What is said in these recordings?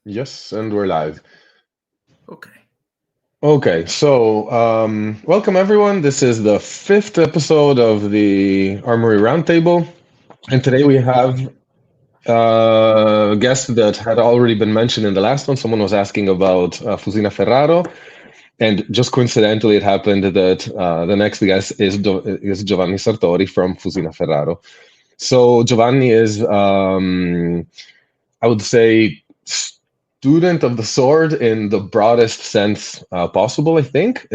Yes, and we're live. Okay. Okay, so welcome everyone. This is the fifth episode of the Armory Roundtable, and today we have a guest that had already been mentioned in the last one. Someone was asking about Fusina Ferraro, and just coincidentally, it happened that the next guest is Giovanni Sartori from Fusina Ferraro. So Giovanni is, I would say, student of the sword in the broadest sense possible, I think,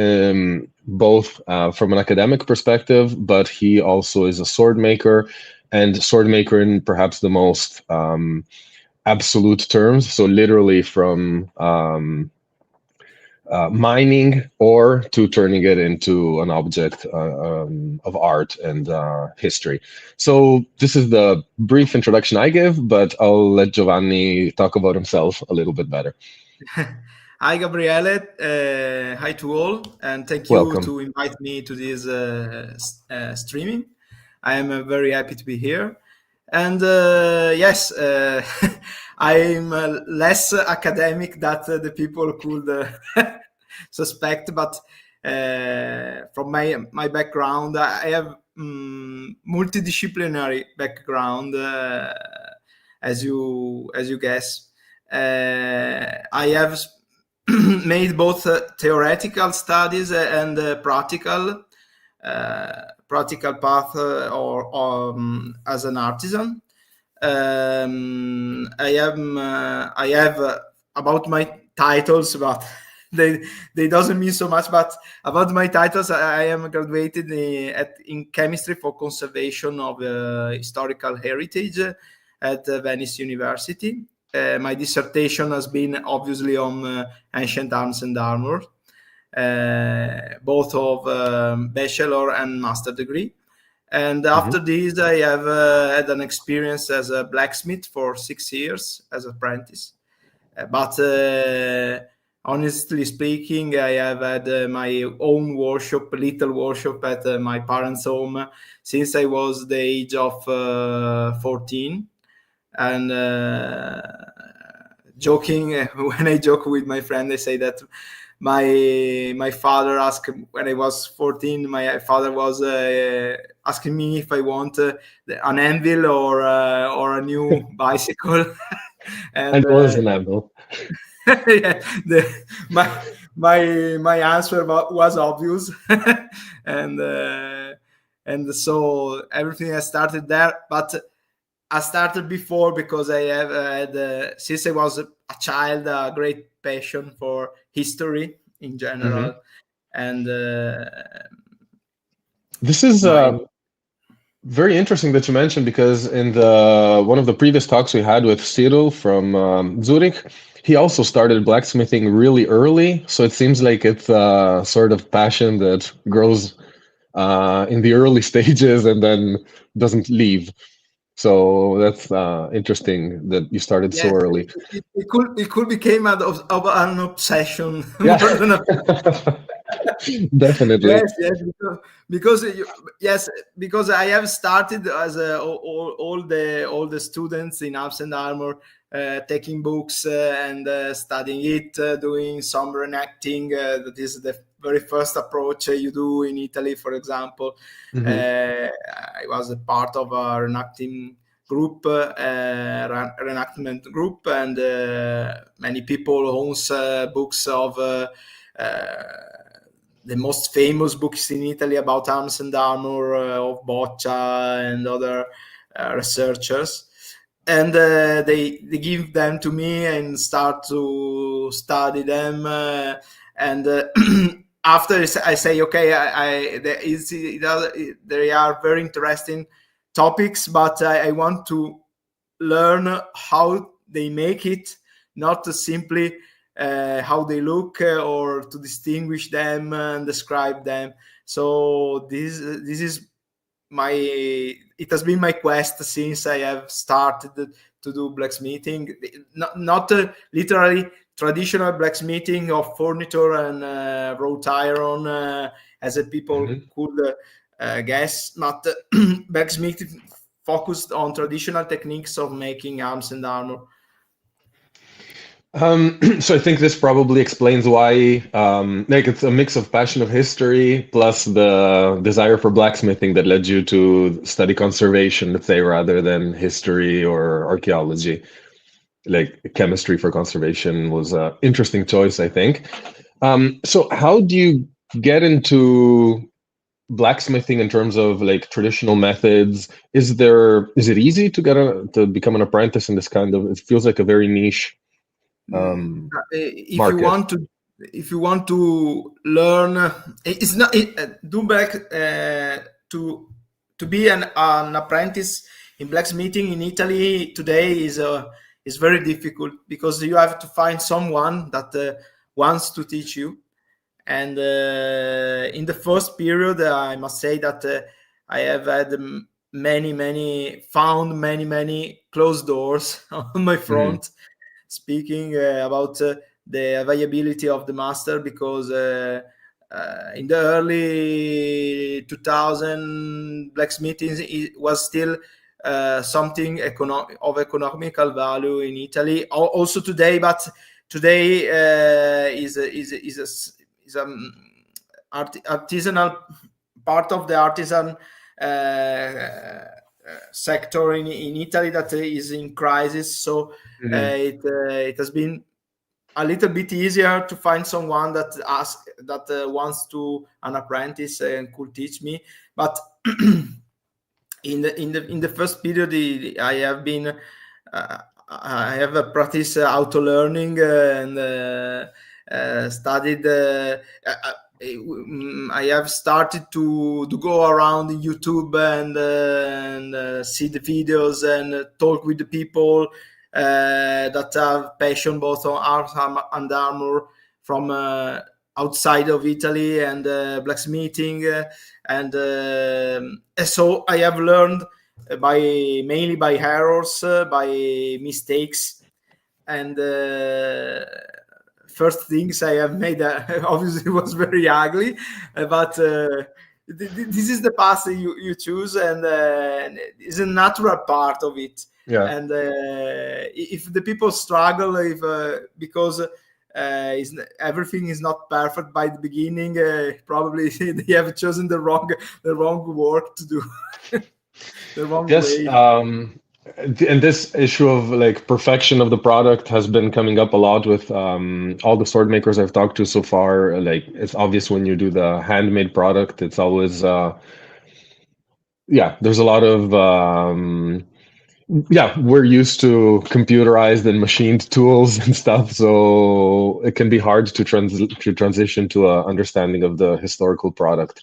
both from an academic perspective, but he also is a sword maker, and sword maker in perhaps the most absolute terms. So literally from mining or to turning it into an object of art and history. So this is the brief introduction I give, but I'll let Giovanni talk about himself a little bit better. Hi, Gabriele. Hi to all, and thank you Welcome. to invite me to this streaming. I am very happy to be here. And yes, I'm less academic that the people could suspect, but from my background, I have multidisciplinary background, as you guess. I have made both theoretical studies and practical path or as an artisan. I have about my titles, but they doesn't mean so much. But about my titles, I am graduated in chemistry for conservation of historical heritage at Venice University. My dissertation has been obviously on ancient arms and armor, both of bachelor and master degree. And Mhm. after this, I have had an experience as a blacksmith for 6 years as apprentice. But honestly speaking, I have had my own workshop, little workshop at my parents' home since I was the age of 14. And joking, when I joke with my friend, I say that my father asked when I was 14. My father was asking me if I want an anvil or a new bicycle, And and it was an apple. yeah, my answer was obvious, and and so everything has started there. But I started before because I have had, since I was a child, a great passion for history in Mhm. general, and This is my very interesting that you mentioned because in the one of the previous talks we had with Cyril from Zurich, he also started blacksmithing really early. So it seems like it's a sort of passion that grows in the early stages and then doesn't leave. So that's interesting that you started so yes, early. it could become of an obsession Yeah, more than a definitely. yes, yes, because yes, because I have started as all the students in Arms and Armor, taking books and studying it, doing some reenacting. That is the very first approach you do in Italy, for example. Hmm. I was a part of a reenacting group, reenactment group, and many people owns books of. The most famous books in Italy about arms and armor of Boccia and other researchers, and they give them to me and start to study them, and after I say okay, there are very interesting topics, but I want to learn how they make it, not to simply how they look, or to distinguish them and describe them. So this is my it has been my quest since I have started to do blacksmithing, not literally traditional blacksmithing of furniture and wrought iron, as people Hmm. could guess, but blacksmithing focused on traditional techniques of making arms and armor. So I think this probably explains why, like it's a mix of passion of history plus the desire for blacksmithing that led you to study conservation, let's say, rather than history or archaeology. Like chemistry for conservation was an interesting choice, I think. So how do you get into blacksmithing in terms of like traditional methods? Is it easy to to become an apprentice in this kind of, it feels like a very niche If you market. want to, if you want to learn, it's not do back to be an apprentice in blacksmithing in Italy today is very difficult because you have to find someone that wants to teach you. And in the first period, I must say that I have had many closed doors on my Mhm. front, speaking about the availability of the master, because in the early 2000 blacksmithing was still something of economical value in Italy. Also today, but today is artisanal part of the artisan sector in Italy that is in crisis. So Mhm. it has been a little bit easier to find someone that wants to an apprentice and could teach me. But in the first period, I have been I have practiced auto learning and studied. I have started to go around YouTube and see the videos and talk with the people that have passion both on arms and armor from outside of Italy and blacksmithing. And so I have learned mainly by errors, by mistakes, and first things I have made obviously was very ugly, but this is the path you choose, and it's a natural part of it. Yeah. And if the people struggle, if because everything is not perfect by the beginning, probably they have chosen the wrong work to do, the wrong Yes, way. and this issue of like perfection of the product has been coming up a lot with all the sword makers I've talked to so far. Like it's obvious when you do the handmade product, it's always yeah, there's a lot of yeah, we're used to computerized and machined tools and stuff, so it can be hard to transition to a understanding of the historical product.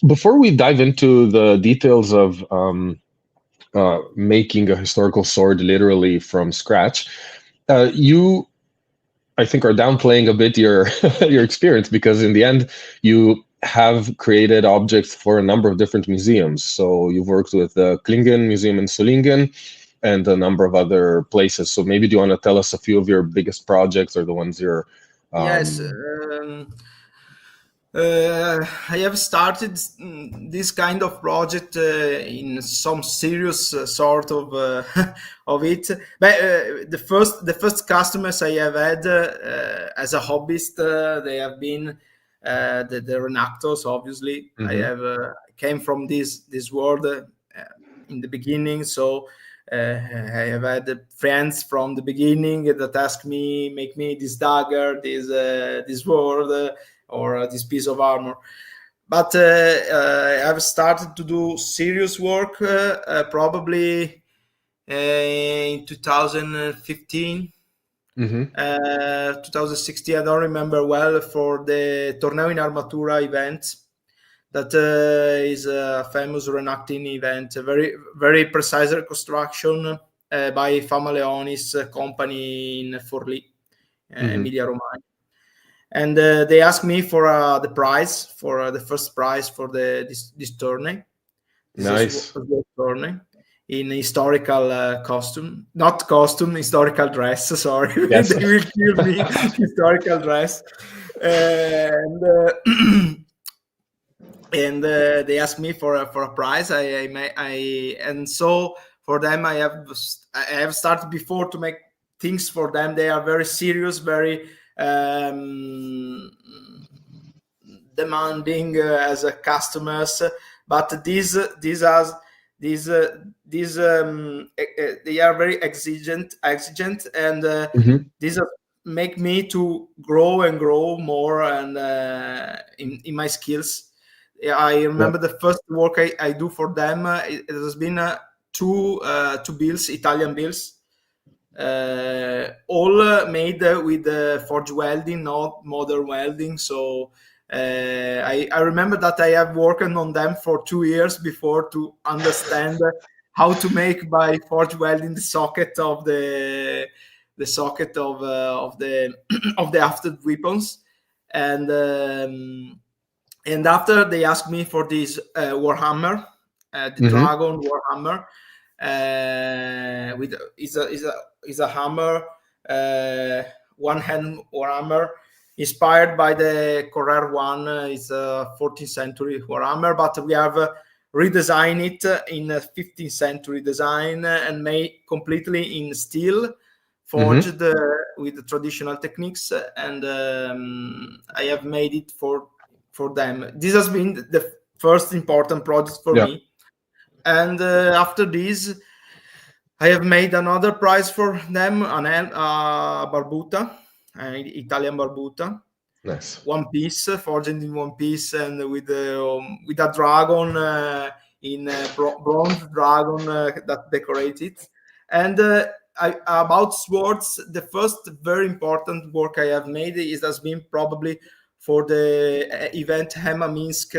Before we dive into the details of making a historical sword literally from scratch, you, I think, are downplaying a bit your your experience because in the end, you have created objects for a number of different museums. So you've worked with the Klingen Museum in Solingen and a number of other places. So maybe do you want to tell us a few of your biggest projects or the ones you're Yes. um, I have started this kind of project in some serious sort of of it. But the first customers I have had as a hobbyist, they have been the reenactors. Obviously, I mhm. have came from this world in the beginning, so I have had friends from the beginning that ask me, make me this dagger, this sword, or this piece of armor. But I've started to do serious work probably in 2015, Mhm. 2016. I don't remember well, for the Torneo in Armatura event. That is a famous reenacting event, a very precise reconstruction by Fama Leonis company in Forlì, Mhm. Emilia Romagna. And they asked me for the prize, for the first prize for this tourney. This is Nice. a tourney in historical costume, not costume, historical dress. Sorry, Yes. they will kill me. Historical dress, and they asked me for a prize. And so for them I have started before to make things for them. They are very serious, very demanding as a customers, but these they are very exigent, and these make me to grow and grow more and in my skills. I remember the first work I do for them. It has been two bills, Italian bills, all made with forge welding, not modern welding. So I remember that I have worked on them for 2 years before to understand how to make by forge welding the socket of the socket of the of the after weapons, and after they asked me for this Warhammer, the Dragon Warhammer, with is a hammer, one hand Warhammer, inspired by the Correr one. It's a 14th century Warhammer, but we have redesigned it in a 15th century design and made completely in steel, forged with the traditional techniques, and I have made it for them. This has been the first important project for me. And after this, I have made another prize for them, barbuta, Italian barbuta. Nice. One piece, forged in one piece, and with a dragon, in bronze dragon that decorated. And about swords, the first very important work I have made has been probably for the event HEMA Minsk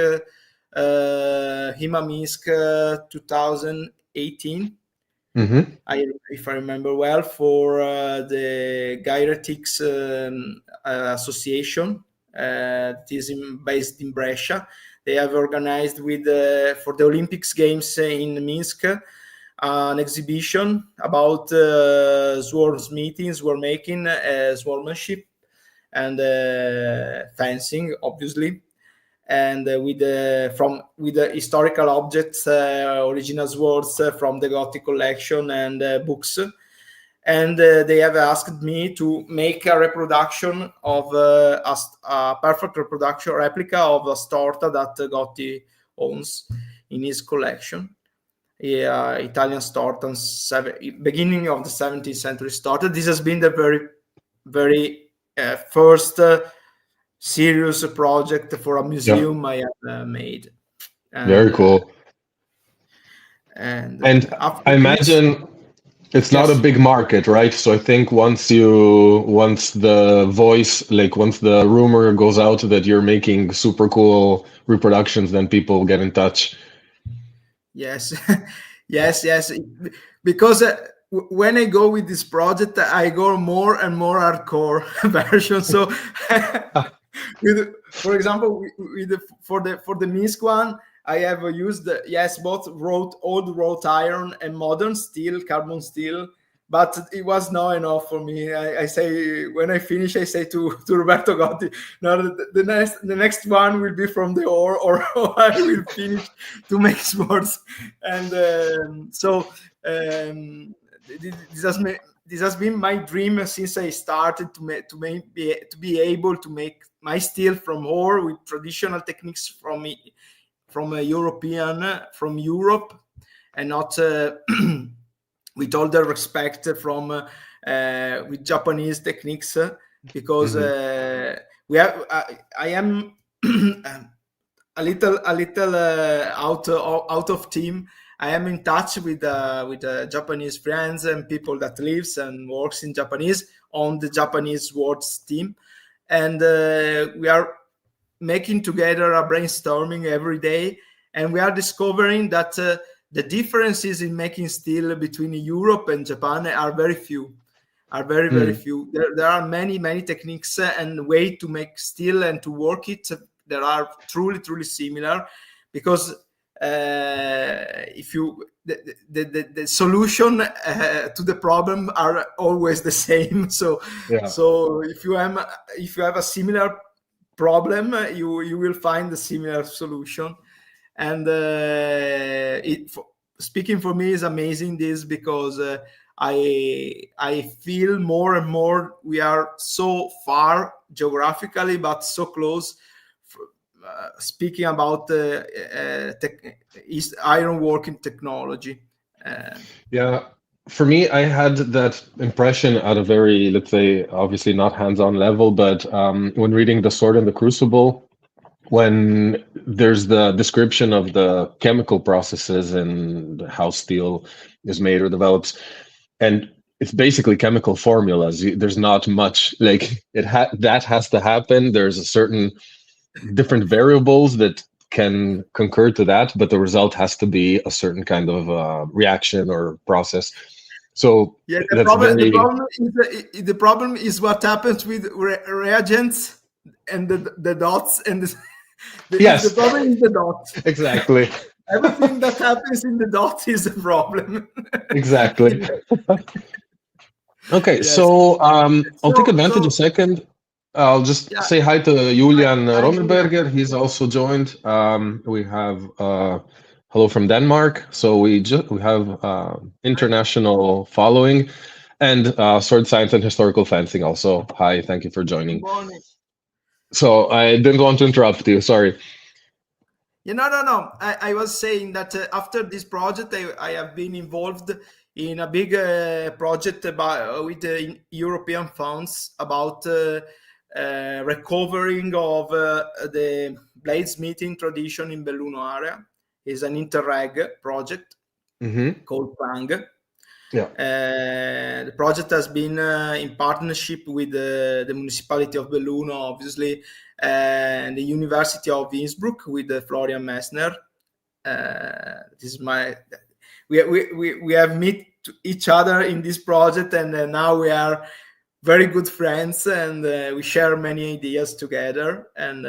2018. If I remember well, for the Gyretics Association, that is based in Brescia. They have organized with for the Olympics Games in Minsk an exhibition about swordsmithing, swordmaking, swordmanship, and fencing, obviously. And with the historical objects, original swords from the Gothic collection, and books. And they have asked me to make a reproduction of a perfect reproduction replica of a storta that Gotti owns in his collection. Italian storta, beginning of the 17th century storta. This has been the very, very first serious project for a museum I have made. And, very cool. And I imagine it's not a big market, right? So I think once the voice, like once the rumor goes out that you're making super cool reproductions, then people get in touch. Yes, yes. Because when I go with this project, I go more and more hardcore version. So, for example, for the Minsk one, I have used both old wrought iron and modern steel, carbon steel, but it was not enough for me. I say, when I finish, I say to Roberto Gotti, no, the next one will be from the ore, or I will finish to make swords. And this has been my dream since I started to be able to make my steel from ore with traditional techniques from Europe, and not with all the respect from with Japanese techniques, because I am a little out of team. I am in touch with Japanese friends and people that lives and works in Japanese on the Japanese swords team, and we are making together a brainstorming every day, and we are discovering that the differences in making steel between Europe and Japan are very few. Very few. There are many techniques and way to make steel and to work it that are truly similar, because if you the solution to the problem are always the same. So if you have a similar problem, you will find a similar solution. And speaking for me is amazing, this, because I feel more and more we are so far geographically, but so close. Speaking about ironworking technology. Yeah, for me, I had that impression at a very, let's say, obviously not hands-on level, but when reading The Sword and the Crucible, when there's the description of the chemical processes and how steel is made or develops, and it's basically chemical formulas. There's not much like that has to happen. There's a certain different variables that can concur to that, but the result has to be a certain kind of reaction or process. So Yeah, that's very the problem is what happens with reagents and the dots and the yes, problem is the dot. exactly, Everything that happens in the dot is a problem. exactly. Okay, Yes. so I'll take advantage a So second. I'll just yeah, say hi to Julian I Julian. Rommelberger. He's also joined. We have hello from Denmark. So we have international following, and sword science and historical fencing also. Hi, thank you for joining. Morning. So I didn't want to interrupt you. Sorry. Yeah, no. I was saying that after this project, I have been involved in a big project with European funds about recovering of the bladesmithing tradition in Belluno area. It's an interreg project called PANG. Yeah. The project has been in partnership with the municipality of Belluno, obviously, and the University of Innsbruck with Florian Messner. This is we have met each other in this project, and now we are very good friends, and we share many ideas together. And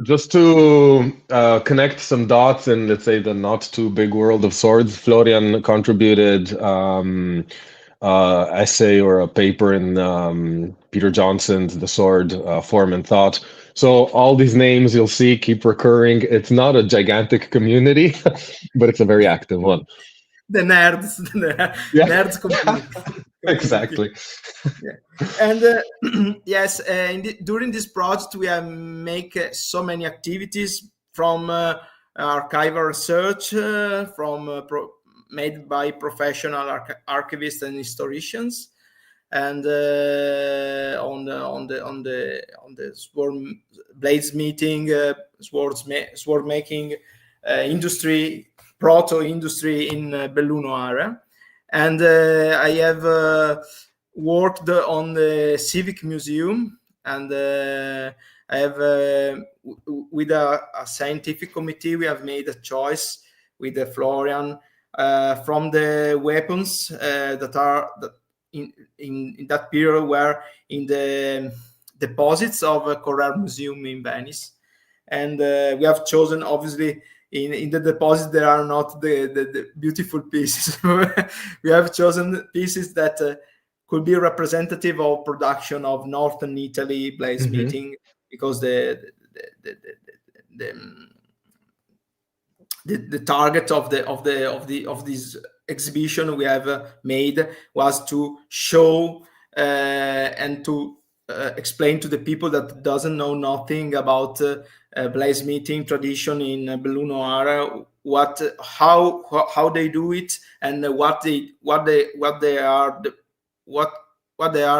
just to connect some dots in, let's say, the not too big world of swords, Florian contributed essay or a paper in Peter Johnson's The Sword, Form and Thought. So all these names you'll see keep recurring. It's not a gigantic community, but it's a very active one. The nerds, nerds community. Exactly. Yeah. And yes, during this project, we have make so many activities from archival research, made by professional archivists and historians, and on the bladesmithing, sword making industry, proto industry in Belluno area, and I have worked on the civic museum, and I have with a scientific committee we have made a choice with Florian from the weapons that are in that period were in the deposits of Correr Museum in Venice, and we have chosen, obviously, in the deposit there are not the beautiful pieces. We have chosen pieces that could be representative of production of northern Italy bladesmithing, because the target of this exhibition we have made was to show and to explain to the people that doesn't know nothing about bladesmithing tradition in Belluno area how they do it, and what they are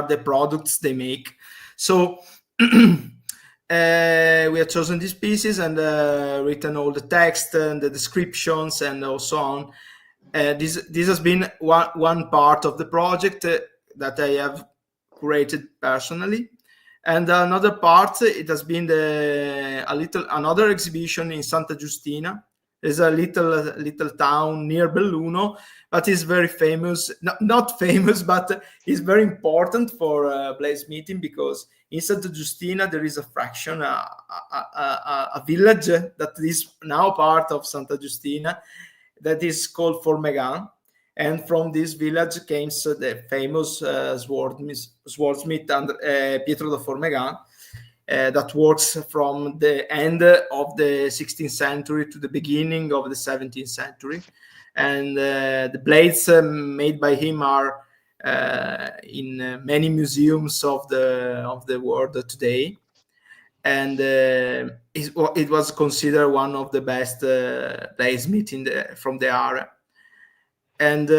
the products they make. So we have chosen these pieces and written all the text and the descriptions and so on. This has been one part of the project that I have created personally, and another part, it has been another exhibition in Santa Giustina. There's a little town near Belluno, but is very famous. Not famous, but is very important for bladesmithing, because in Santa Giustina there is a fraction, a village that is now part of Santa Giustina, that is called Formegan. And from this village came the famous swordsmith Pietro da Formegan, that works from the end of the 16th century to the beginning of the 17th century. and the blades made by him are in many museums of the world today. And it was considered one of the best bladesmith from the area. And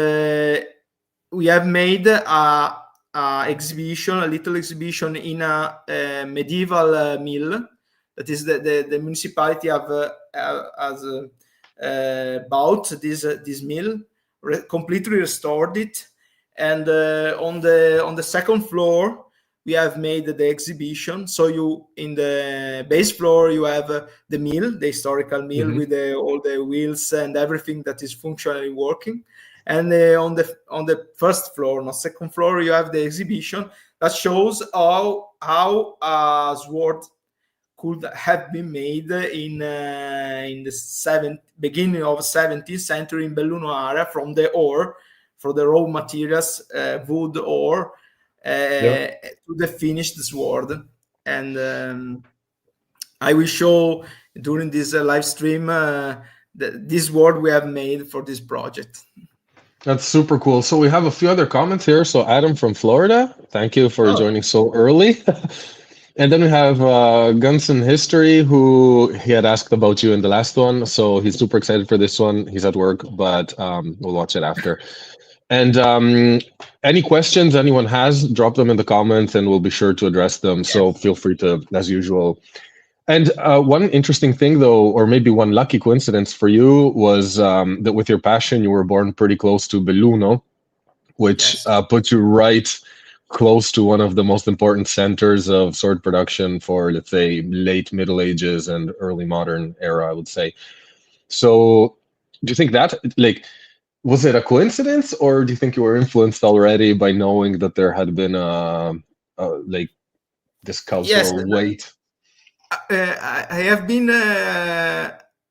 we have made a little exhibition in a medieval mill. That is the municipality has bought this mill, completely restored it, and on the second floor we have made the exhibition. So in the base floor you have the mill, the historical mill, with all the wheels and everything that is functionally working. And on the first floor, not second floor, you have the exhibition that shows how a sword could have been made in the beginning of 17th century in Belluno area, from the ore, for the raw materials, wood, ore, to the finished sword. And I will show during this live stream this sword we have made for this project. That's super cool. So we have a few other comments here. So Adam from Florida, thank you for joining so early. And then we have Gunson History, who he had asked about you in the last one. So he's super excited for this one. He's at work, but we'll watch it after. And any questions anyone has, drop them in the comments and we'll be sure to address them. Yes. So feel free to, as usual. And one interesting thing, though, or maybe one lucky coincidence for you, was that with your passion, you were born pretty close to Belluno, which put you right close to one of the most important centers of sword production for, let's say, late Middle Ages and early modern era, I would say. So do you think that, like, was it a coincidence, or do you think you were influenced already by knowing that there had been like this cultural weight? I have been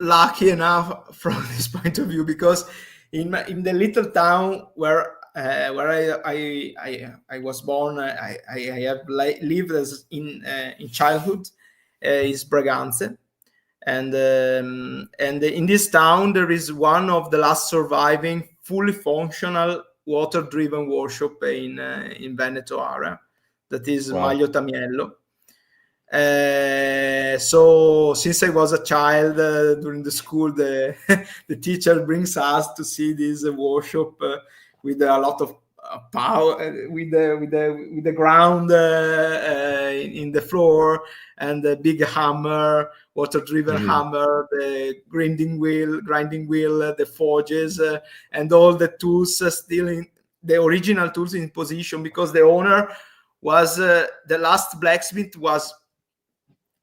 lucky enough from this point of view, because in the little town where I was born, I have lived as in childhood, is Braganze, and in this town there is one of the last surviving fully functional water-driven workshop in Veneto area, that is Maglio Tamiello. So since I was a child, during the school, the teacher brings us to see this workshop with a lot of power, with the ground in the floor, and the big hammer, water-driven hammer, the grinding wheel, the forges, and all the tools still in the original tools in position, because the owner was the last blacksmith was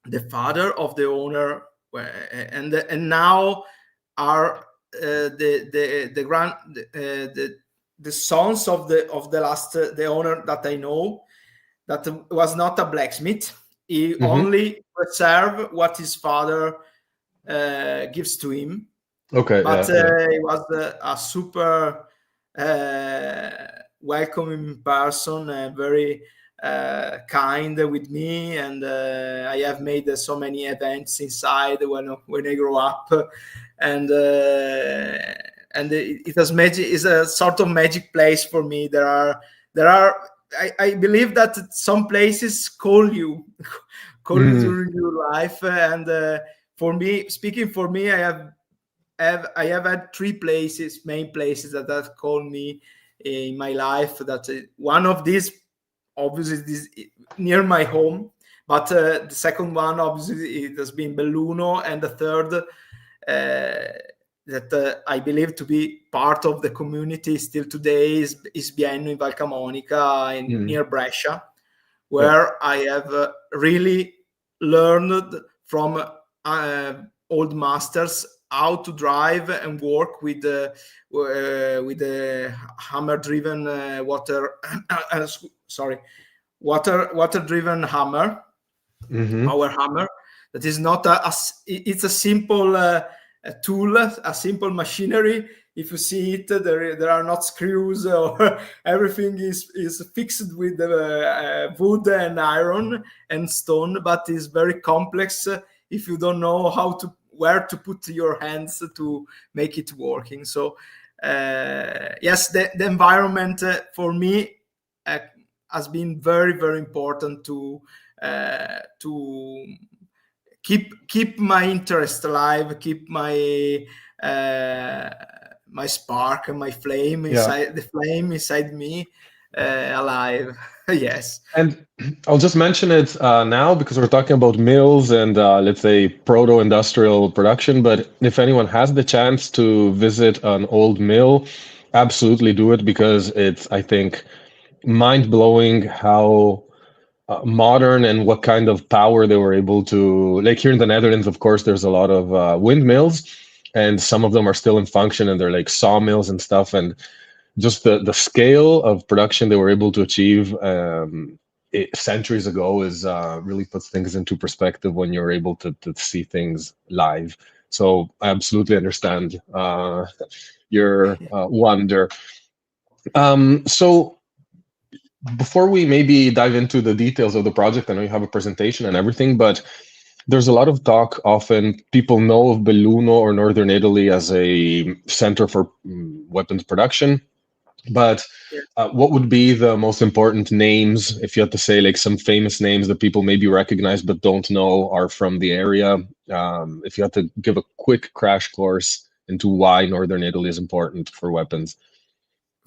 the father of the owner, and now are the sons of the last the owner that I know, that was not a blacksmith. He only preserve what his father gives to him. Okay, but he was a super welcoming person, very kind with me, and I have made so many events inside when I grow up, and it has magic. Is a sort of magic place for me. There are I believe that some places call you during your life, and for me, speaking for me, I have had three main places that have called me in my life. That one of these, obviously, this near my home, but the second one, obviously, it has been Belluno, and the third that I believe to be part of the community still today is Bienno in Val Camonica, near Brescia, where I have really learned from old masters how to drive and work with the hammer-driven water-driven hammer, power hammer. That is not it's a simple tool, a simple machinery. If you see it, there are not screws, or everything is fixed with wood and iron and stone, but it's very complex if you don't know where to put your hands to make it working. So yes, the environment for me has been very, very important to keep my interest alive, keep my my spark and my flame inside, the flame inside me alive. Yes. And I'll just mention it now because we're talking about mills and let's say proto-industrial production. But if anyone has the chance to visit an old mill, absolutely do it, because it's, I think, mind-blowing how modern and what kind of power they were able to, like here in the Netherlands, of course, there's a lot of windmills, and some of them are still in function, and they're like sawmills and stuff. And just the scale of production they were able to achieve centuries ago is really puts things into perspective when you're able to see things live. So I absolutely understand your wonder. So before we maybe dive into the details of the project, I know you have a presentation and everything, but there's a lot of talk. Often people know of Belluno or Northern Italy as a center for weapons production. But what would be the most important names, if you had to say like some famous names that people maybe recognize but don't know are from the area? If you had to give a quick crash course into why Northern Italy is important for weapons.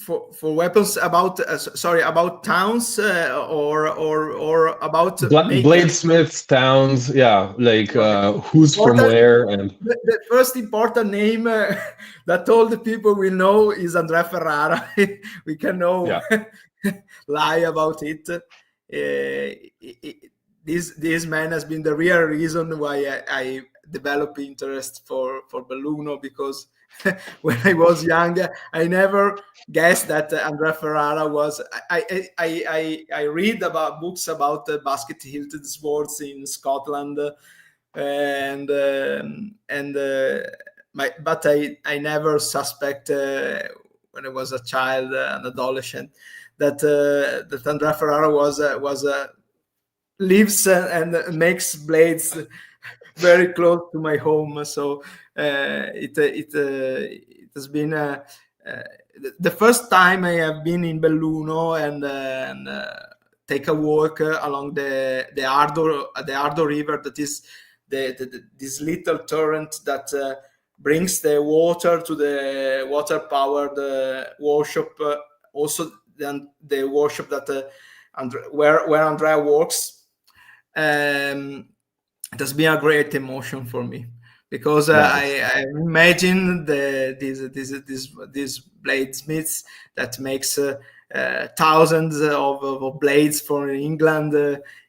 For weapons, about sorry, about towns or about makers. Bladesmiths, towns, yeah, like Okay. who's from where. And The first important name that all the people will know is Andrea Ferrara. We can know lie about it. This man has been the real reason why I developed interest for Belluno, because when I was younger, I never guessed that Andrea Ferrara was. I read about books about basket hilted swords in Scotland, and but I never suspect when I was a child, an adolescent, that that Andrea Ferrara was lives and makes blades very close to my home. So it has been the first time I have been in Belluno and take a walk along the Ardo River, that is this little torrent that brings the water to the water powered workshop, also the workshop that where Andrea works. It has been a great emotion for me, because nice. I imagine these bladesmiths that makes thousands of blades for England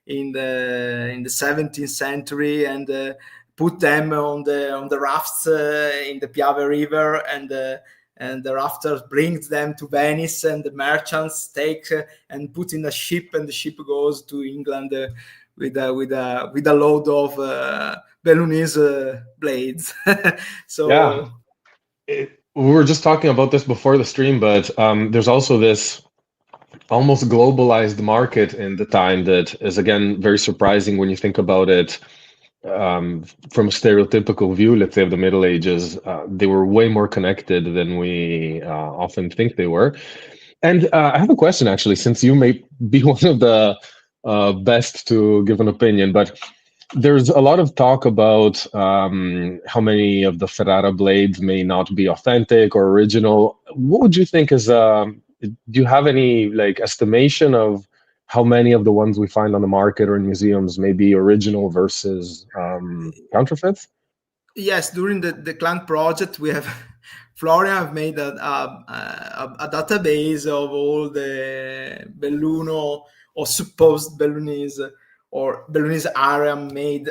in the 17th century, and put them on the rafts in the Piave River, and the rafters brings them to Venice, and the merchants take and put in a ship, and the ship goes to England with a load of Bellunese blades. So we were just talking about this before the stream, but there's also this almost globalized market in the time that is, again, very surprising when you think about it. From a stereotypical view, let's say, of the Middle Ages, they were way more connected than we often think they were. And I have a question, actually, since you may be one of the best to give an opinion, but there's a lot of talk about how many of the Ferrara blades may not be authentic or original. What would you think is, do you have any like estimation of how many of the ones we find on the market or in museums may be original versus counterfeits? yes, during the Clan project, we have Florian have made a database of all the Belluno or supposed Bellunese or Bellunese area made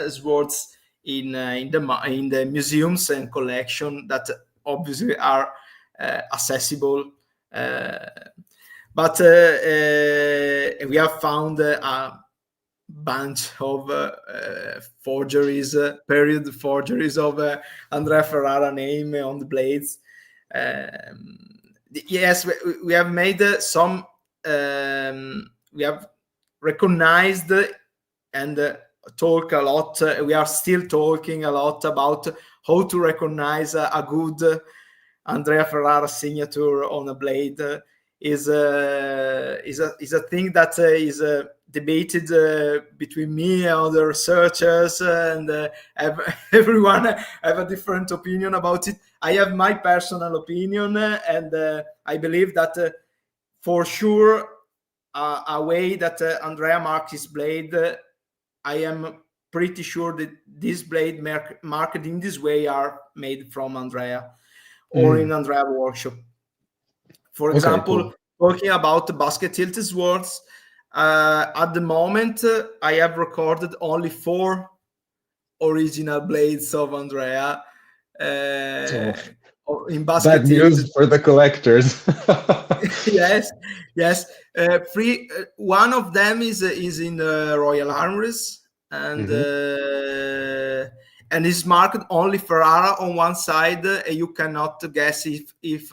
swords in the museums and collection that obviously are accessible. But we have found a bunch of forgeries, period forgeries of Andrea Ferrara name on the blades. Yes, we have made some. We have recognized and talk a lot. We are still talking a lot about how to recognize a Andrea Ferrara's signature on a blade is a thing that is debated between me and other researchers, and everyone have a different opinion about it. I have my personal opinion, and I believe that for sure a way that Andrea marks his blade, I am pretty sure that this blade marked in this way are made from Andrea or in Andrea workshop. For example, talking about the basket tilted swords, at the moment I have recorded only 4 original blades of Andrea in basket Bad news for the collectors. yes. One of them is in Royal Armories, and is marked only Ferrara on one side. You cannot guess if it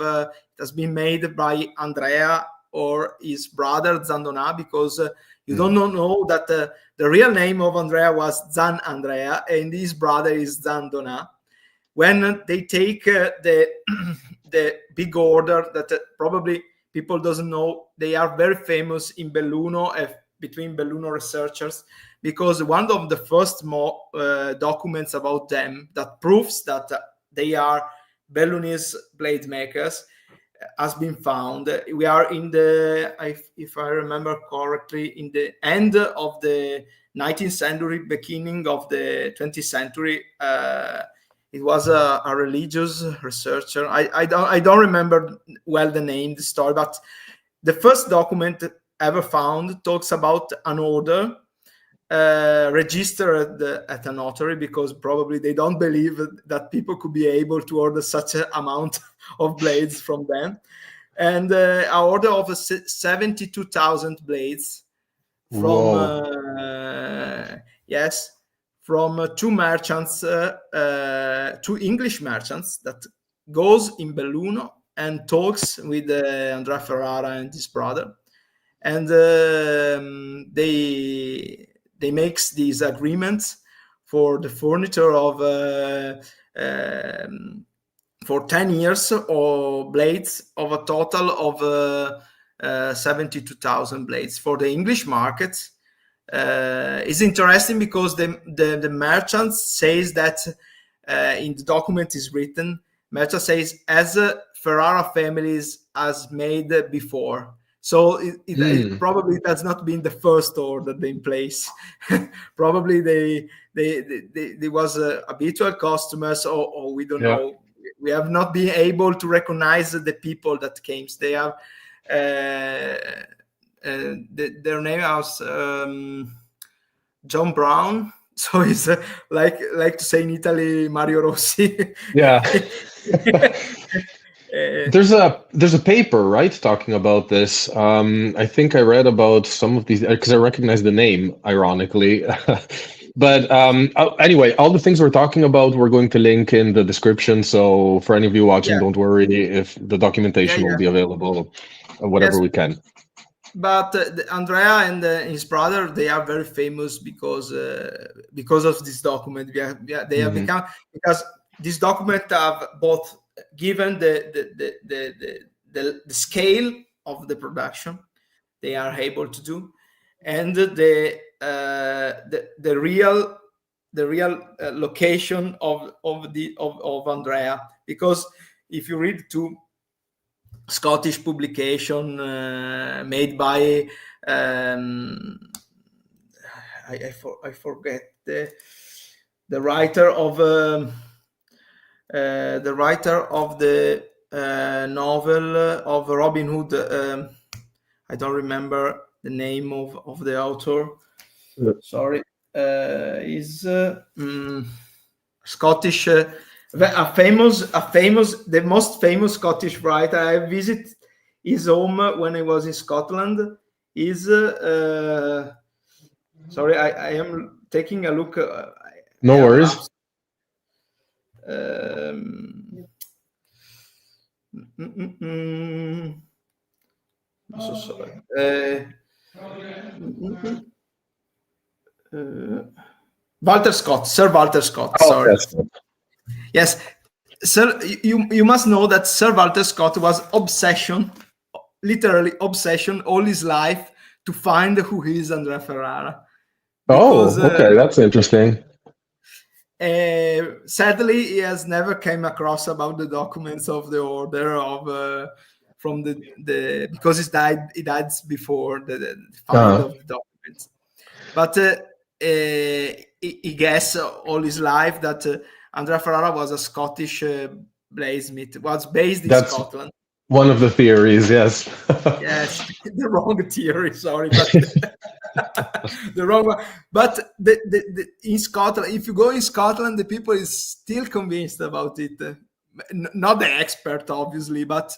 has been made by Andrea or his brother Zandona, because you don't know that the real name of Andrea was Zan Andrea and his brother is Zandona. When they take the big order that probably people doesn't know, they are very famous in Belluno, between Belluno researchers, because one of the first documents about them that proves that they are Bellunese blade makers has been found. We are in the, if I remember correctly, in the end of the 19th century, beginning of the 20th century. It was a religious researcher. I don't remember well the name, the story, but the first document ever found talks about an order registered at a notary, because probably they don't believe that people could be able to order such an amount of blades from them, and an order of 72,000 blades from from 2 merchants, 2 English merchants that goes in Belluno and talks with Andrea Ferrara and his brother, and they makes these agreements for the furniture of for 10 years or blades of a total of 72,000 blades for the English market. It's interesting because the merchant says that in the document is written, merchant says, as Ferrara families has made before. So it probably has not been the first order they place. Probably they was habitual customers, or we don't know. We have not been able to recognize the people that came. They have their name was John Brown. So it's like to say in Italy, Mario Rossi. Yeah. There's a paper, right, talking about this. I think I read about some of these because I recognize the name, ironically. But anyway, all the things we're talking about, we're going to link in the description. So for any of you watching, don't worry if the documentation will be available, whatever we can. But Andrea and his brother, they are very famous because of this document. They have become, because this document have both given the scale of the production they are able to do, and the real location of Andrea. Because if you read to Scottish publication made by I forget the writer of the novel of Robin Hood. I don't remember the name of the author. Sorry, is Scottish. The most famous Scottish writer. I visited his home when I was in Scotland. Is sorry, I am taking a look. No worries. So sorry. Walter Scott, Sir Walter Scott. Sorry. Yes. Yes, Sir, you must know that Sir Walter Scott was literally obsession all his life to find who is Andrea Ferrara. Because, okay, that's interesting. Sadly, he has never came across about the documents of the order of from the because he died before the find of the documents. But he guessed all his life that Andrea Ferrara was a Scottish bladesmith, was based in Scotland. One of the theories, yes. Yes, the wrong theory, sorry, but the wrong one. But in Scotland, if you go in Scotland, the people is still convinced about it. Not the expert, obviously, but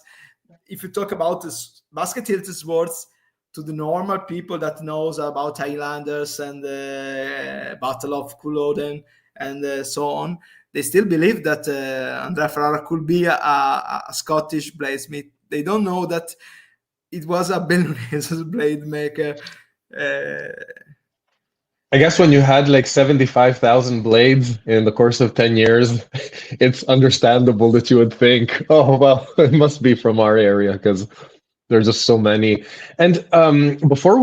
if you talk about basket hilted swords to the normal people that knows about Highlanders and the Battle of Culloden and so on, they still believe that Andrea Ferrara could be a Scottish bladesmith. They don't know that it was a Bolognese blade maker. I guess when you had like 75,000 blades in the course of 10 years, it's understandable that you would think, oh, well, it must be from our area because there's just so many. And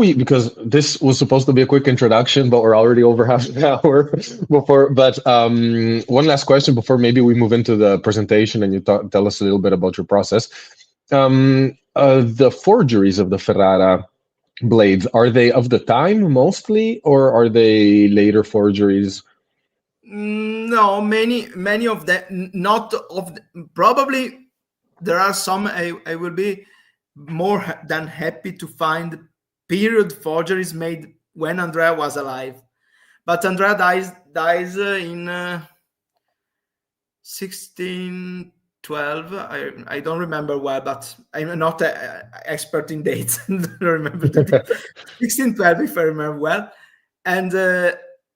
because this was supposed to be a quick introduction, but we're already over half an hour But one last question before maybe we move into the presentation and you tell us a little bit about your process. The forgeries of the Ferrara blades, are they of the time mostly, or are they later forgeries? No, many of them, not of probably there are some. I will be more than happy to find period forgeries made when Andrea was alive, but Andrea dies in 1612. I don't remember well, but I'm not an expert in dates. I don't remember 1612 if I remember well. And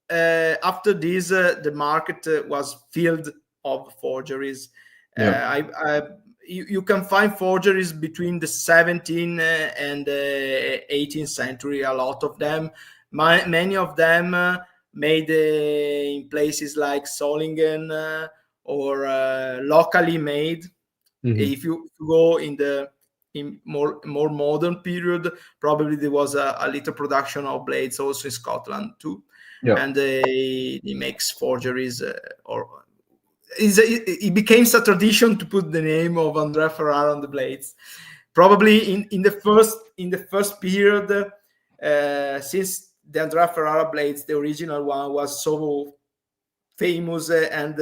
after this, the market was filled of forgeries. You can find forgeries between the 17th and 18th century, a lot of them. Many of them made in places like Solingen or locally made. If you go in more modern period, probably there was a little production of blades also in Scotland too. And he makes forgeries it became a tradition to put the name of Andrea Ferrara on the blades. Probably in the first period, since the Andrea Ferrara blades, the original one, was so famous and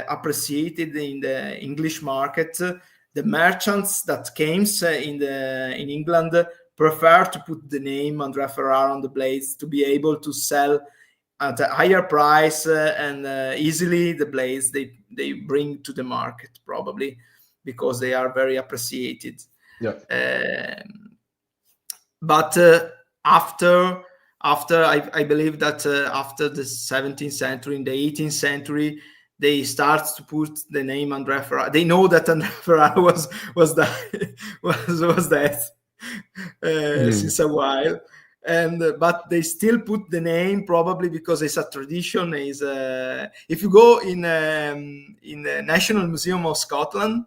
appreciated in the English market, the merchants that came in England prefer to put the name Andrea Ferrara on the blades to be able to sell at a higher price and easily the blades they bring to the market, probably because they are very appreciated. But after I believe that after the 17th century, in the 18th century, they start to put the name Andrea Ferrara. They know that Andrea Ferrara was dead since a while. But they still put the name, probably because it's a tradition. If you go in the National Museum of Scotland,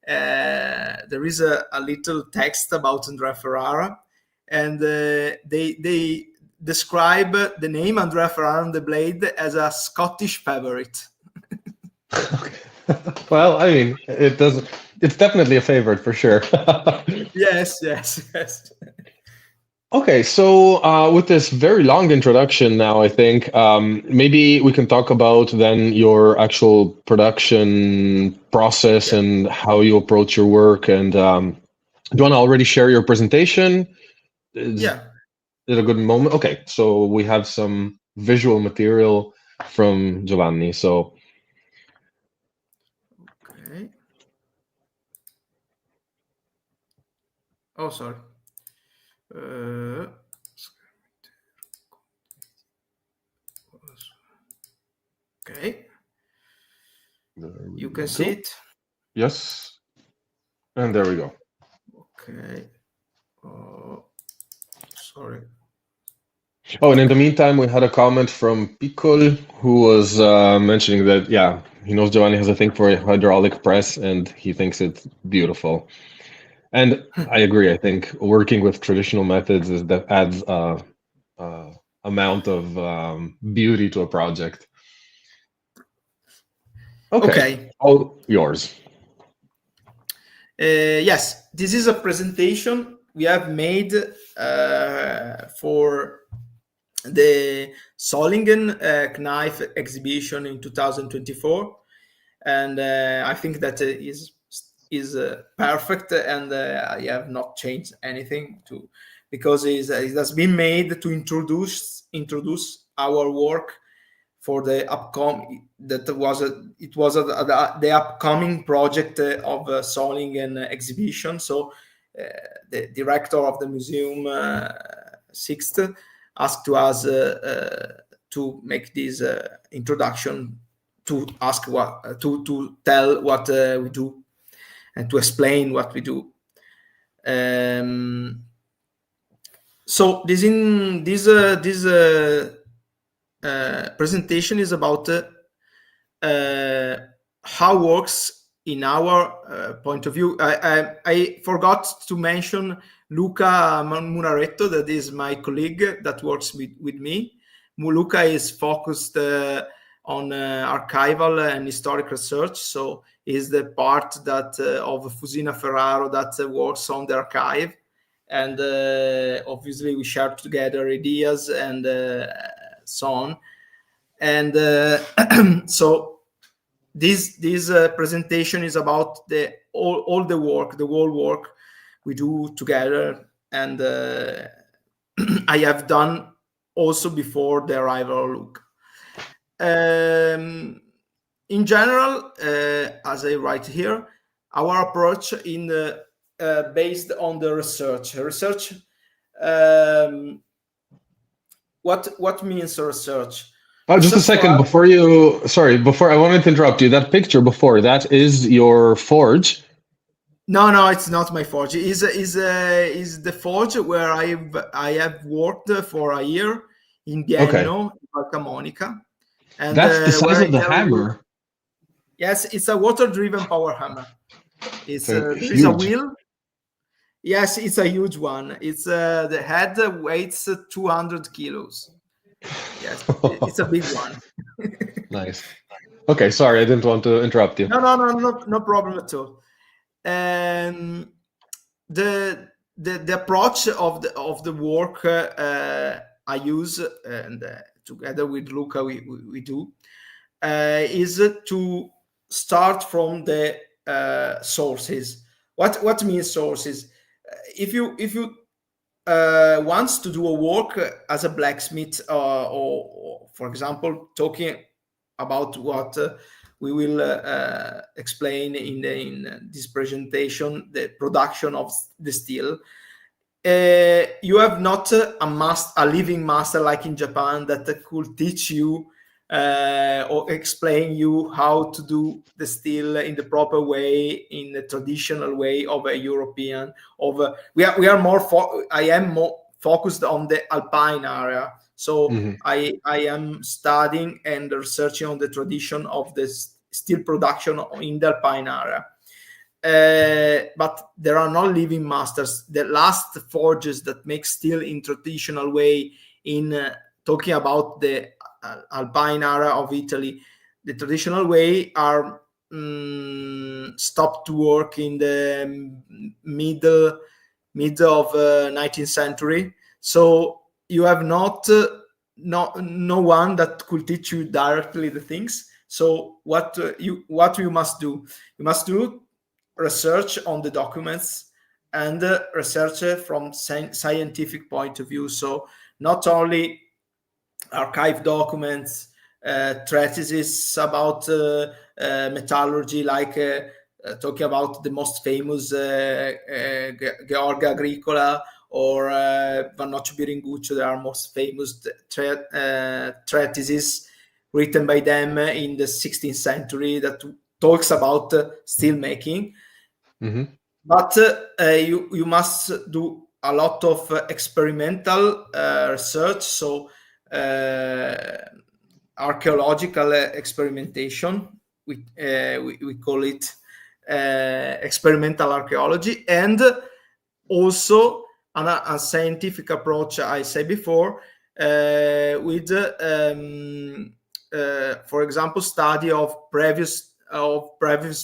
there is a little text about Andrea Ferrara, and they describe the name Andrea Ferrara on the blade as a Scottish favorite. Well, I mean, it's definitely a favorite for sure. Yes. Okay, so with this very long introduction now, I think maybe we can talk about then your actual production process and how you approach your work. And do you want to already share your presentation? Is it a good moment? Okay, so we have some visual material from Giovanni. So. Okay. Oh, sorry. Okay. You can see it. Yes. And there we go. Okay. Oh, sorry. Oh, and in the meantime, we had a comment from Piccol who was mentioning that, He knows Giovanni has a thing for a hydraulic press, and he thinks it's beautiful. And I agree. I think working with traditional methods is that adds amount of beauty to a project. Okay, all yours. Yes, this is a presentation we have made for the Solingen knife exhibition in 2024, and I think that is perfect, and I have not changed anything to, because it has been made to introduce our work for the upcoming, that was the upcoming project of Solingen exhibition. So the director of the museum, Sixth, asked us to make this introduction, to ask what to tell what we do, and to explain what we do. So this presentation is about how works in our point of view. I forgot to mention Luca Munaretto, that is my colleague that works with me. Luca is focused on archival and historic research, so is the part that of Fusina Feraro that works on the archive, and obviously we share together ideas and so on. And so this presentation is about all the whole work we do together, and I have done also before the arrival of Luke. In general, as I write here, our approach based on the research. What means research? Just a second before I wanted to interrupt you. That picture before that is your forge. No, it's not my forge. Is the forge where I have worked for a year in Vienna, Valca Monica. And that's the size of the hammer. Yes, it's a water-driven power hammer. There is a wheel. Yes, it's a huge one. It's the head weighs 200 kilos. Yes, it's a big one. Nice. Okay, sorry, I didn't want to interrupt you. No problem at all. And the approach of the work I use, and together with Luca we do, is to start from the sources. What means sources? If you wants to do a work as a blacksmith, or for example, talking about what we will explain in this presentation, the production of the steel. You have not a living master like in Japan that could teach you or explain you how to do the steel in the proper way, in the traditional way of a European. We are more. I am more focused on the Alpine area, so I am studying and researching on the tradition of the steel production in the Alpine area. But there are no living masters. The last forges that make steel in traditional way, in talking about the Alpine area of Italy, the traditional way, are stopped to work in the middle of 19th century. So you have no one that could teach you directly the things. So what you must do? You must do research on the documents, and research from scientific point of view. So not only archive documents, treatises about metallurgy, like talking about the most famous Georgia Agricola or Vannoccio Biringuccio. There are most famous treatises written by them in the 16th century that talks about steel making. But you must do a lot of experimental research, so archaeological experimentation, we call it experimental archaeology, and also a scientific approach, I said before, with for example, study of previous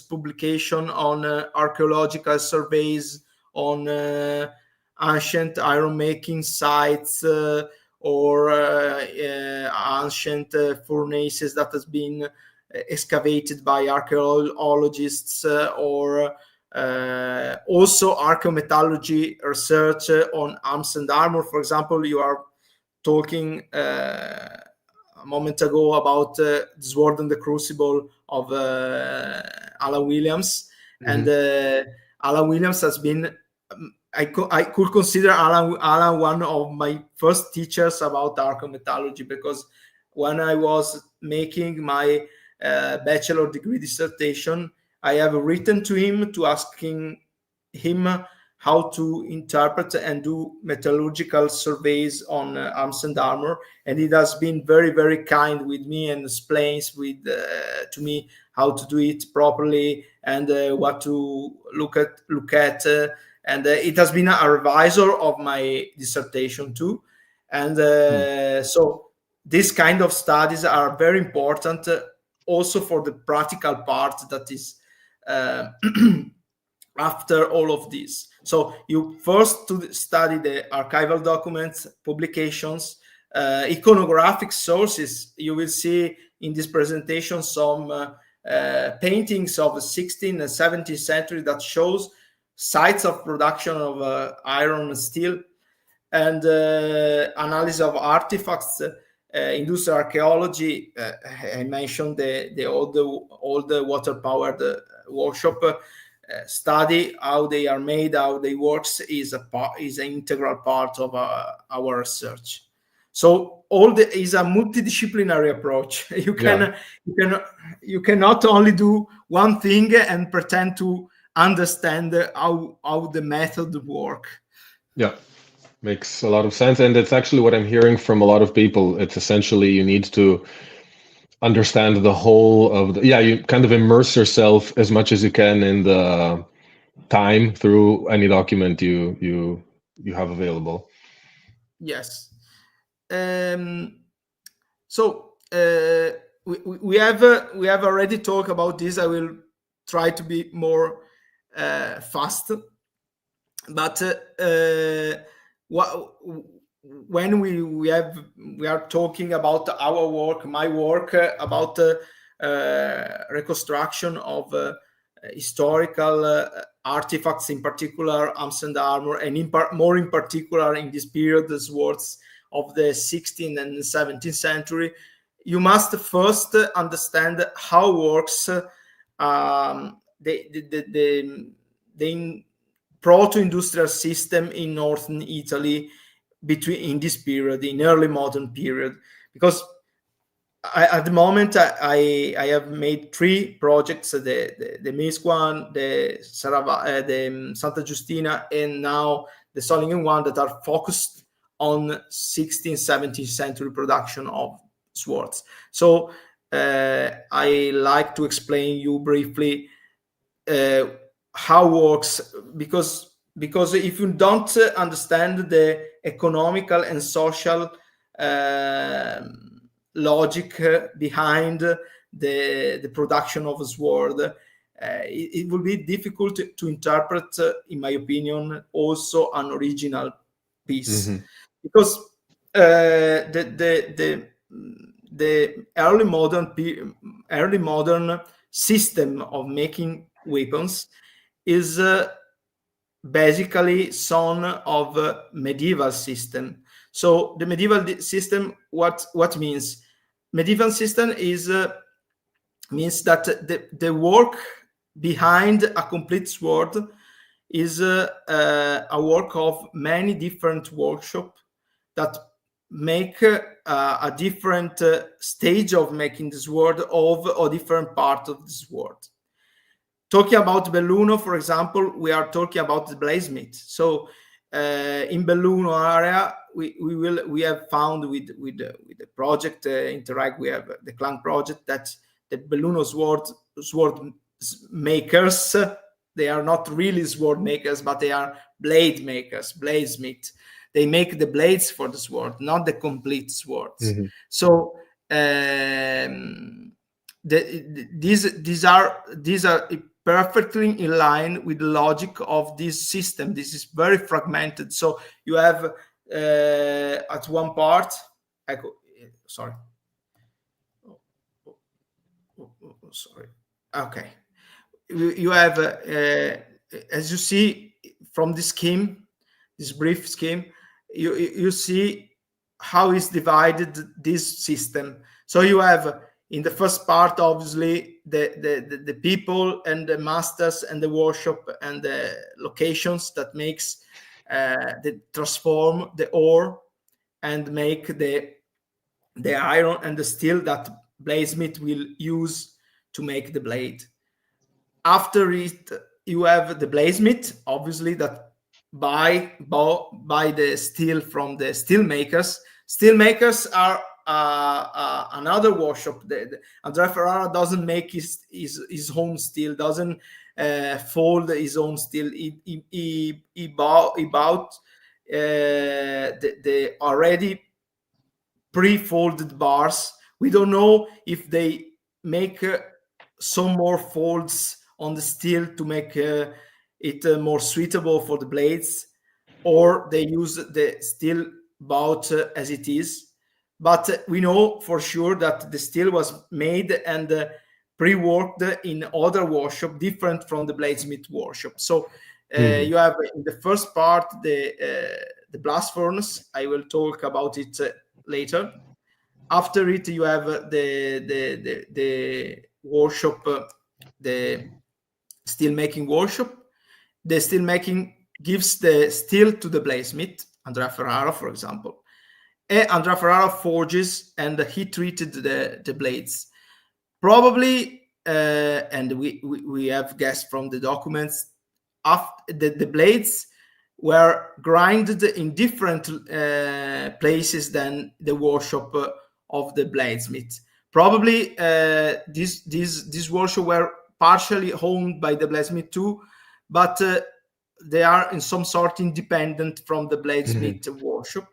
publication on archaeological surveys on ancient iron making sites, or ancient furnaces that has been excavated by archaeologists, or also archaeometallurgy research on arms and armor. For example, you are talking a moment ago about the Sword and the Crucible of Alan Williams. And Alan Williams has been, I could consider Alan one of my first teachers about archaeometallurgy, because when I was making my bachelor degree dissertation, I have written to him to asking him how to interpret and do metallurgical surveys on arms and armor, and he has been very, very kind with me and explains to me how to do it properly and what to look at, and it has been a revisor of my dissertation too. And so these kind of studies are very important, also for the practical part that is after all of this. So you first to study the archival documents, publications, iconographic sources. You will see in this presentation some paintings of the 16th and 17th century that shows sites of production of iron and steel, and analysis of artifacts, industrial archaeology. I mentioned the old water-powered workshop. Study how they are made, how they works is an integral part of our research. So is a multidisciplinary approach. You cannot only do one thing and pretend to understand how the method work. Yeah, makes a lot of sense, and it's actually what I'm hearing from a lot of people. It's essentially you need to understand the whole of you kind of immerse yourself as much as you can in the time through any document you have available. Yes. So we have already talked about this. I will try to be more fast, but when we are talking about our work, my work, about reconstruction of historical artifacts, in particular arms and armor, and more in particular in this period, the swords of the 16th and 17th century, you must first understand how works the proto-industrial system in northern Italy in this period, in early modern period, because at the moment I have made 3 projects: the Minsk one, the Santa Giustina, and now the Solingen one, that are focused on 16th, 17th century production of swords. So I like to explain you briefly how works, because if you don't understand the economical and social logic behind the production of a sword, it will be difficult to interpret, in my opinion, also an original piece. Because the early modern system of making weapons is basically son of a medieval system. So the medieval system, what means? Medieval system means that the work behind a complete sword is a work of many different workshops that make a different stage of making the sword of a different part of the sword. Talking about Belluno, for example, we are talking about the bladesmith. So in Belluno area, we have found with the project Interact, we have the Clan project, that Belluno sword makers. They are not really sword makers, but they are blade makers, bladesmith. They make the blades for the sword, not the complete swords. Mm-hmm. So these are perfectly in line with the logic of this system. This is very fragmented. So you have at one part, sorry. Sorry. Okay. You have, as you see from this scheme, this brief scheme, you see how is divided this system. So you have in the first part, obviously, the people and the masters and the workshop and the locations that makes transform the ore and make the iron and the steel that bladesmith will use to make the blade. After it, you have the bladesmith, obviously, that buy the steel from the steel makers. Steel makers are another workshop. Andrea Ferrara doesn't make his own steel, doesn't fold his own steel. He bought the already pre-folded bars. We don't know if they make some more folds on the steel to make it more suitable for the blades, or they use the steel bought as it is. But we know for sure that the steel was made and pre-worked in other workshop different from the bladesmith workshop. So you have in the first part the blast furnace. I will talk about it later. After it, you have the workshop, the steel making workshop. The steel making gives the steel to the bladesmith, Andrea Ferrara, for example. And Andrea Ferrara forges and he treated the blades. Probably, and we have guessed from the documents, after the blades were grinded in different places than the workshop of the bladesmith. Probably these workshops were partially owned by the bladesmith too, but they are in some sort independent from the bladesmith workshop.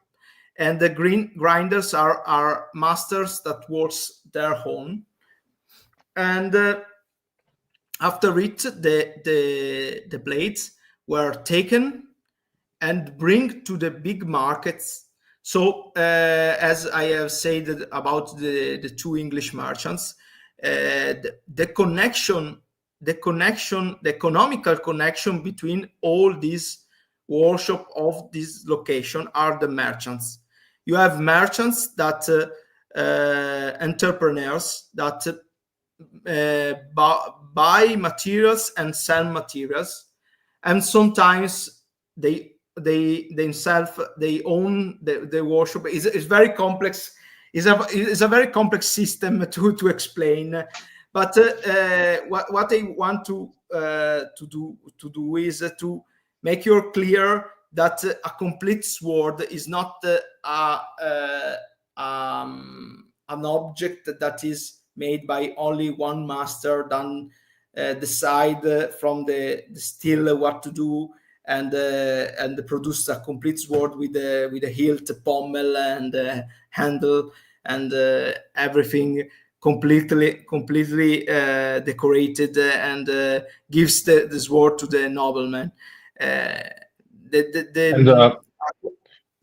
And the grinders are masters that works their own. And after it, the blades were taken and bring to the big markets. So as I have said about the two English merchants, the economical connection between all these workshops of this location are the merchants. You have merchants that entrepreneurs that buy materials and sell materials, and sometimes they themselves they own the workshop. It's very complex. It's a very complex system to explain. But what I want to do is to make you clear that a complete sword is not an object that is made by only one master, then decide from the steel what to do and produce a complete sword with a hilt, pommel, and handle and everything completely decorated and gives the sword to the nobleman.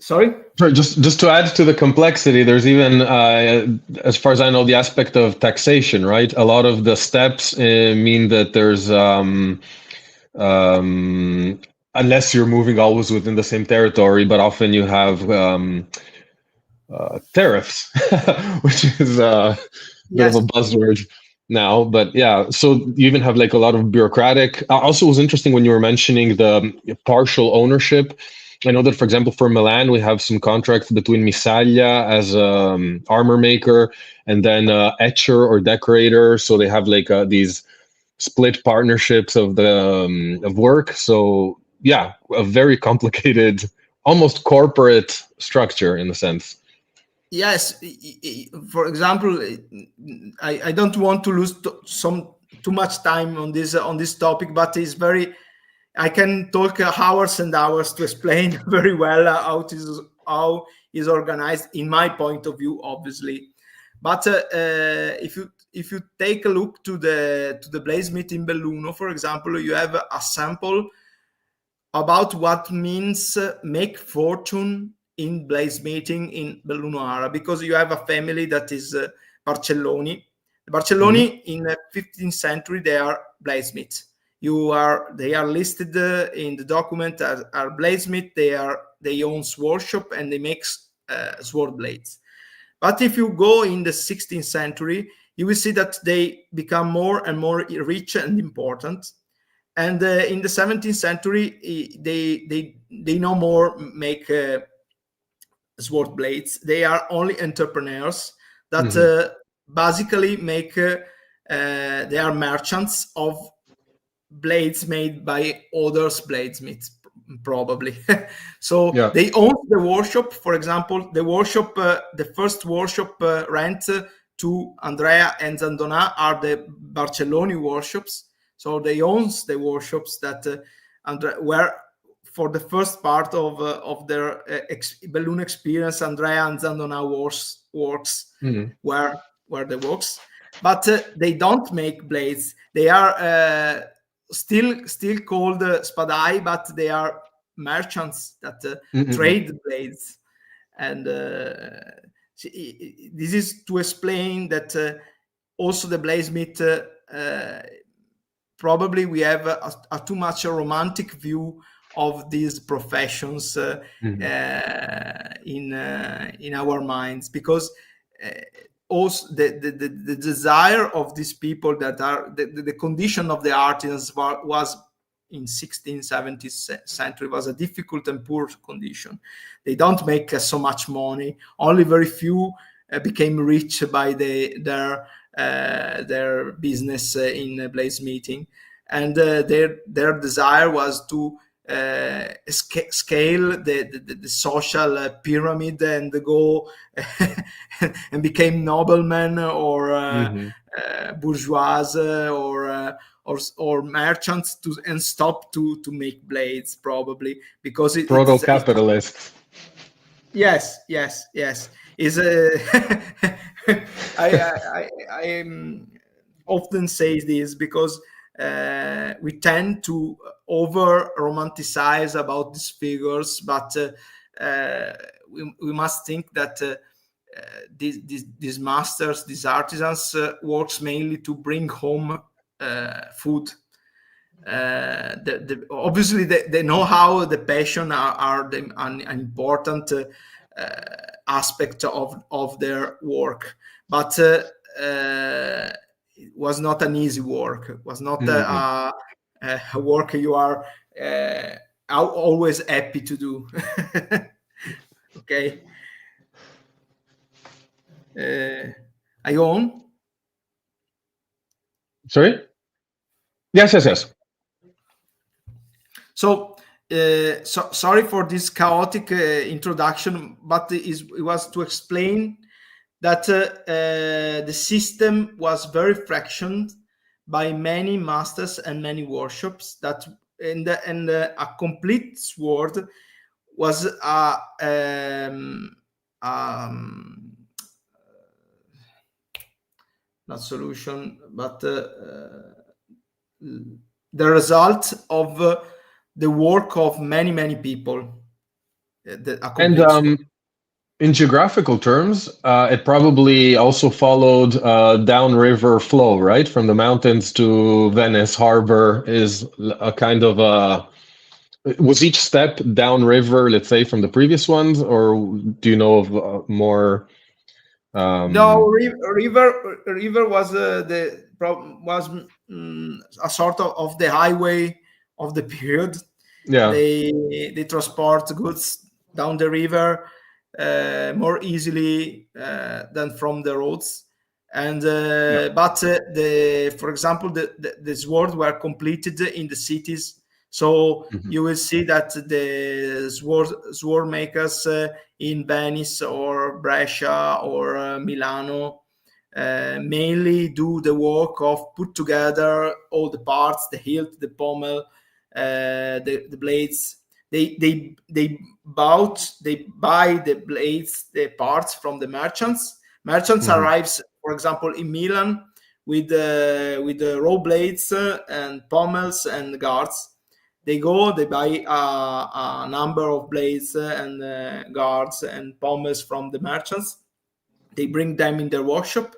Sorry, just to add to the complexity, there's even, as far as I know, the aspect of taxation, right? A lot of the steps mean that there's, unless you're moving always within the same territory, but often you have tariffs, which is a bit of a buzzword now. But yeah, so you even have like a lot of bureaucratic. Also, it was interesting when you were mentioning the partial ownership. I know that, for example, for Milan, we have some contracts between Misaglia as armor maker and then etcher or decorator. So they have like these split partnerships of the of work. So yeah, a very complicated, almost corporate structure in a sense. Yes, for example, I don't want to lose too much time on this topic, but it's very. I can talk hours and hours to explain very well how is organized in my point of view, obviously. But if you take a look to the bladesmith in Belluno, for example, you have a sample about what means make fortune in bladesmithing in Belluno Ara, because you have a family that is Barcelloni. The Barcelloni in the 15th century, they are bladesmiths. They are listed in the document as are bladesmith. They own workshop and they make sword blades. But if you go in the 16th century, you will see that they become more and more rich and important. And in the 17th century, they no more make sword blades. They are only entrepreneurs that basically make. They are merchants of blades made by others bladesmiths, probably. So Yeah. they own the workshop. For example, the workshop, the first workshop rent to Andrea and Zandona are the Barcelloni workshops. So they own the workshops that were for the first part of their balloon experience. Andrea and Zandona works were the works, but they don't make blades. They are still called spadai, but they are merchants that trade blades. And this is to explain that also the bladesmith probably we have a too much a romantic view of these professions in our minds, because also the desire of these people that are the condition of the artisans was in 16th 17th century was a difficult and poor condition. They don't make so much money. Only very few became rich by their business in bladesmithing, and their desire was to scale the social pyramid and go and became noblemen or bourgeois or merchants and stop to make blades, probably because proto-capitalist. Yes. Is I often say this because we tend to over romanticize about these figures, but we must think that these masters, these artisans, works mainly to bring home food. Obviously, they know how the passion are an important aspect of their work, but it was not an easy work. It was not a work you are always happy to do. Okay. I go on. Sorry? Yes. So, sorry for this chaotic introduction, but it was to explain that the system was very fractioned by many masters and many workshops. That and a complete sword was not solution, but the result of the work of many people. And in geographical terms, it probably also followed downriver flow, right? From the mountains to Venice harbor is a kind of a. Was each step downriver, let's say, from the previous ones, or do you know of more? No, river was a sort of the highway of the period. Yeah. They transport goods down the river more easily than from the roads. And but for example, the swords were completed in the cities. So Mhm. you will see that the sword makers in Venice or Brescia or Milano mainly do the work of put together all the parts, the hilt, the pommel, the blades. They buy the blades, the parts from the merchants. Merchants Mhm. arrives, for example, in Milan with the raw blades and pommels and guards. They go, they buy a number of blades and guards and pommels from the merchants. They bring them in their workshop.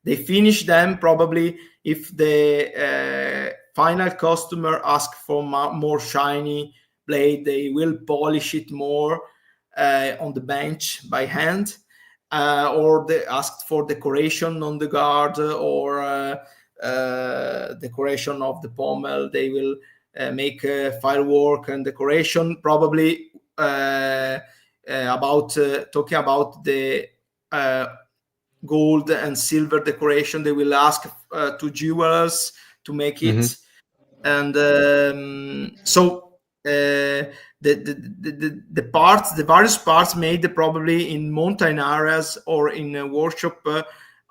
They finish them probably if the final customer asks for more shiny blade, they will polish it more on the bench by hand, or they asked for decoration on the guard or decoration of the pommel. They will make firework and decoration probably about talking about the uh, gold and silver decoration. They will ask to jewelers to make Mhm. it, and so the parts, the various parts made probably in mountain areas or in a workshop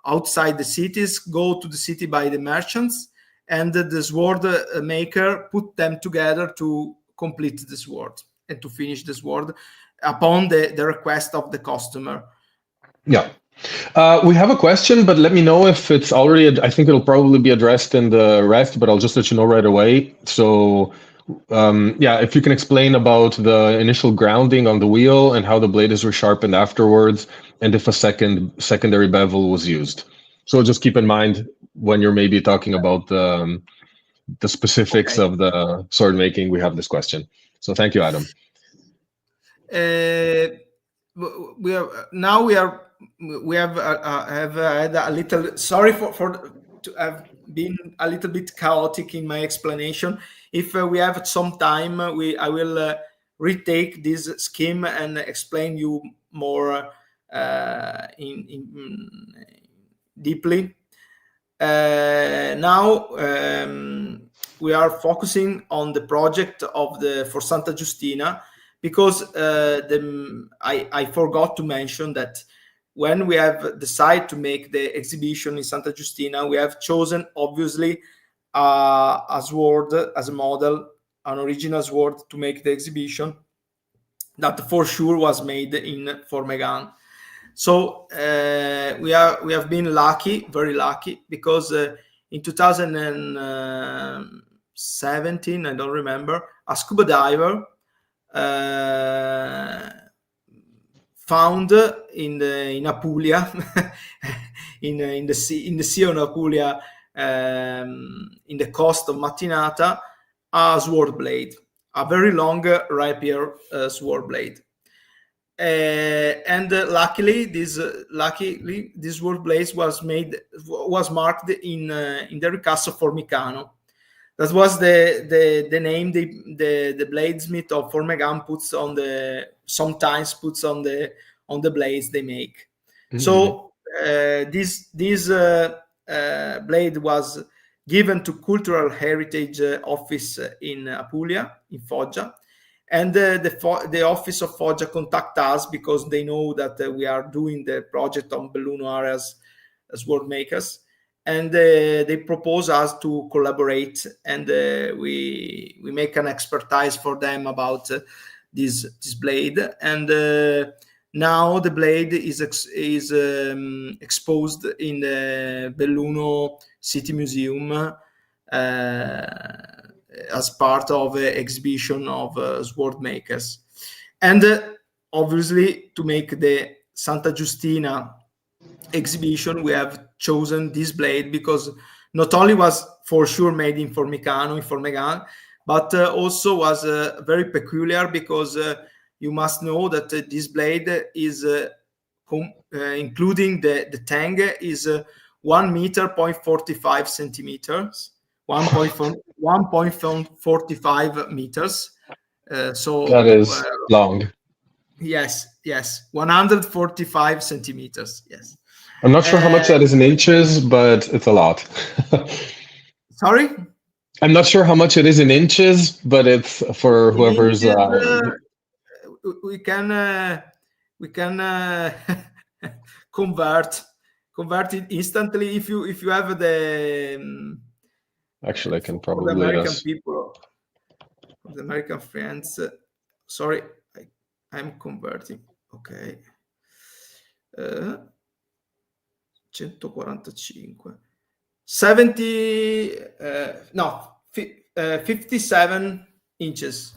outside the cities go to the city by the merchants, and the sword maker put them together to complete the sword and to finish the sword upon the request of the customer. Yeah. We have a question, but let me know if it's already. I think it'll probably be addressed in the rest, but I'll just let you know right away. So, yeah, if you can explain about the initial grounding on the wheel and how the blade is resharpened afterwards, and if a secondary bevel was used. So just keep in mind when you're maybe talking about the specifics Okay. of the sword making, we have this question. So thank you, Adam. Uh, we are now we have had a little, sorry for to have been a little bit chaotic in my explanation. If we have some time, we I will retake this scheme and explain you more in deeply. Now we are focusing on the project of the for Santa Giustina, because I forgot to mention that when we have decided to make the exhibition in Santa Giustina, we have chosen obviously a sword as a model, an original sword to make the exhibition, that for sure was made in Formegan. So we have been lucky, very lucky, because in 2017, I don't remember, a scuba diver uh, found in Apulia, in the sea of Apulia, in the coast of Mattinata, a sword blade, a very long rapier sword blade. And luckily this sword blade was marked in the Ricasso Formicano. That was the name the bladesmith of Formegan puts on the sometimes puts on the blades they make. Mhm. So this blade was given to Cultural Heritage Office in Apulia, in Foggia, and the office of Foggia contact us because they know that we are doing the project on Belluno areas as sword makers, and they propose us to collaborate, and we make an expertise for them about this blade, and now the blade is exposed in the Belluno City Museum as part of an exhibition of sword makers. And obviously, to make the Santa Giustina exhibition, we have chosen this blade because not only was for sure made in Formicano, in Formegan, but also was very peculiar because you must know that this blade is including the tang is 1 meter point 45 centimeters, 1.45 meters. That So is long. yes, 145 centimeters. Yes. I'm not sure how Uh, much that is in inches, but it's a lot. Sorry. I'm not sure how much it is in inches, but it's for In whoever's. inches, we can convert it instantly if you have the Actually, I can for the probably American yes. people, for the American friends. Sorry, I'm converting. Ok. 145 70 no 57 inches.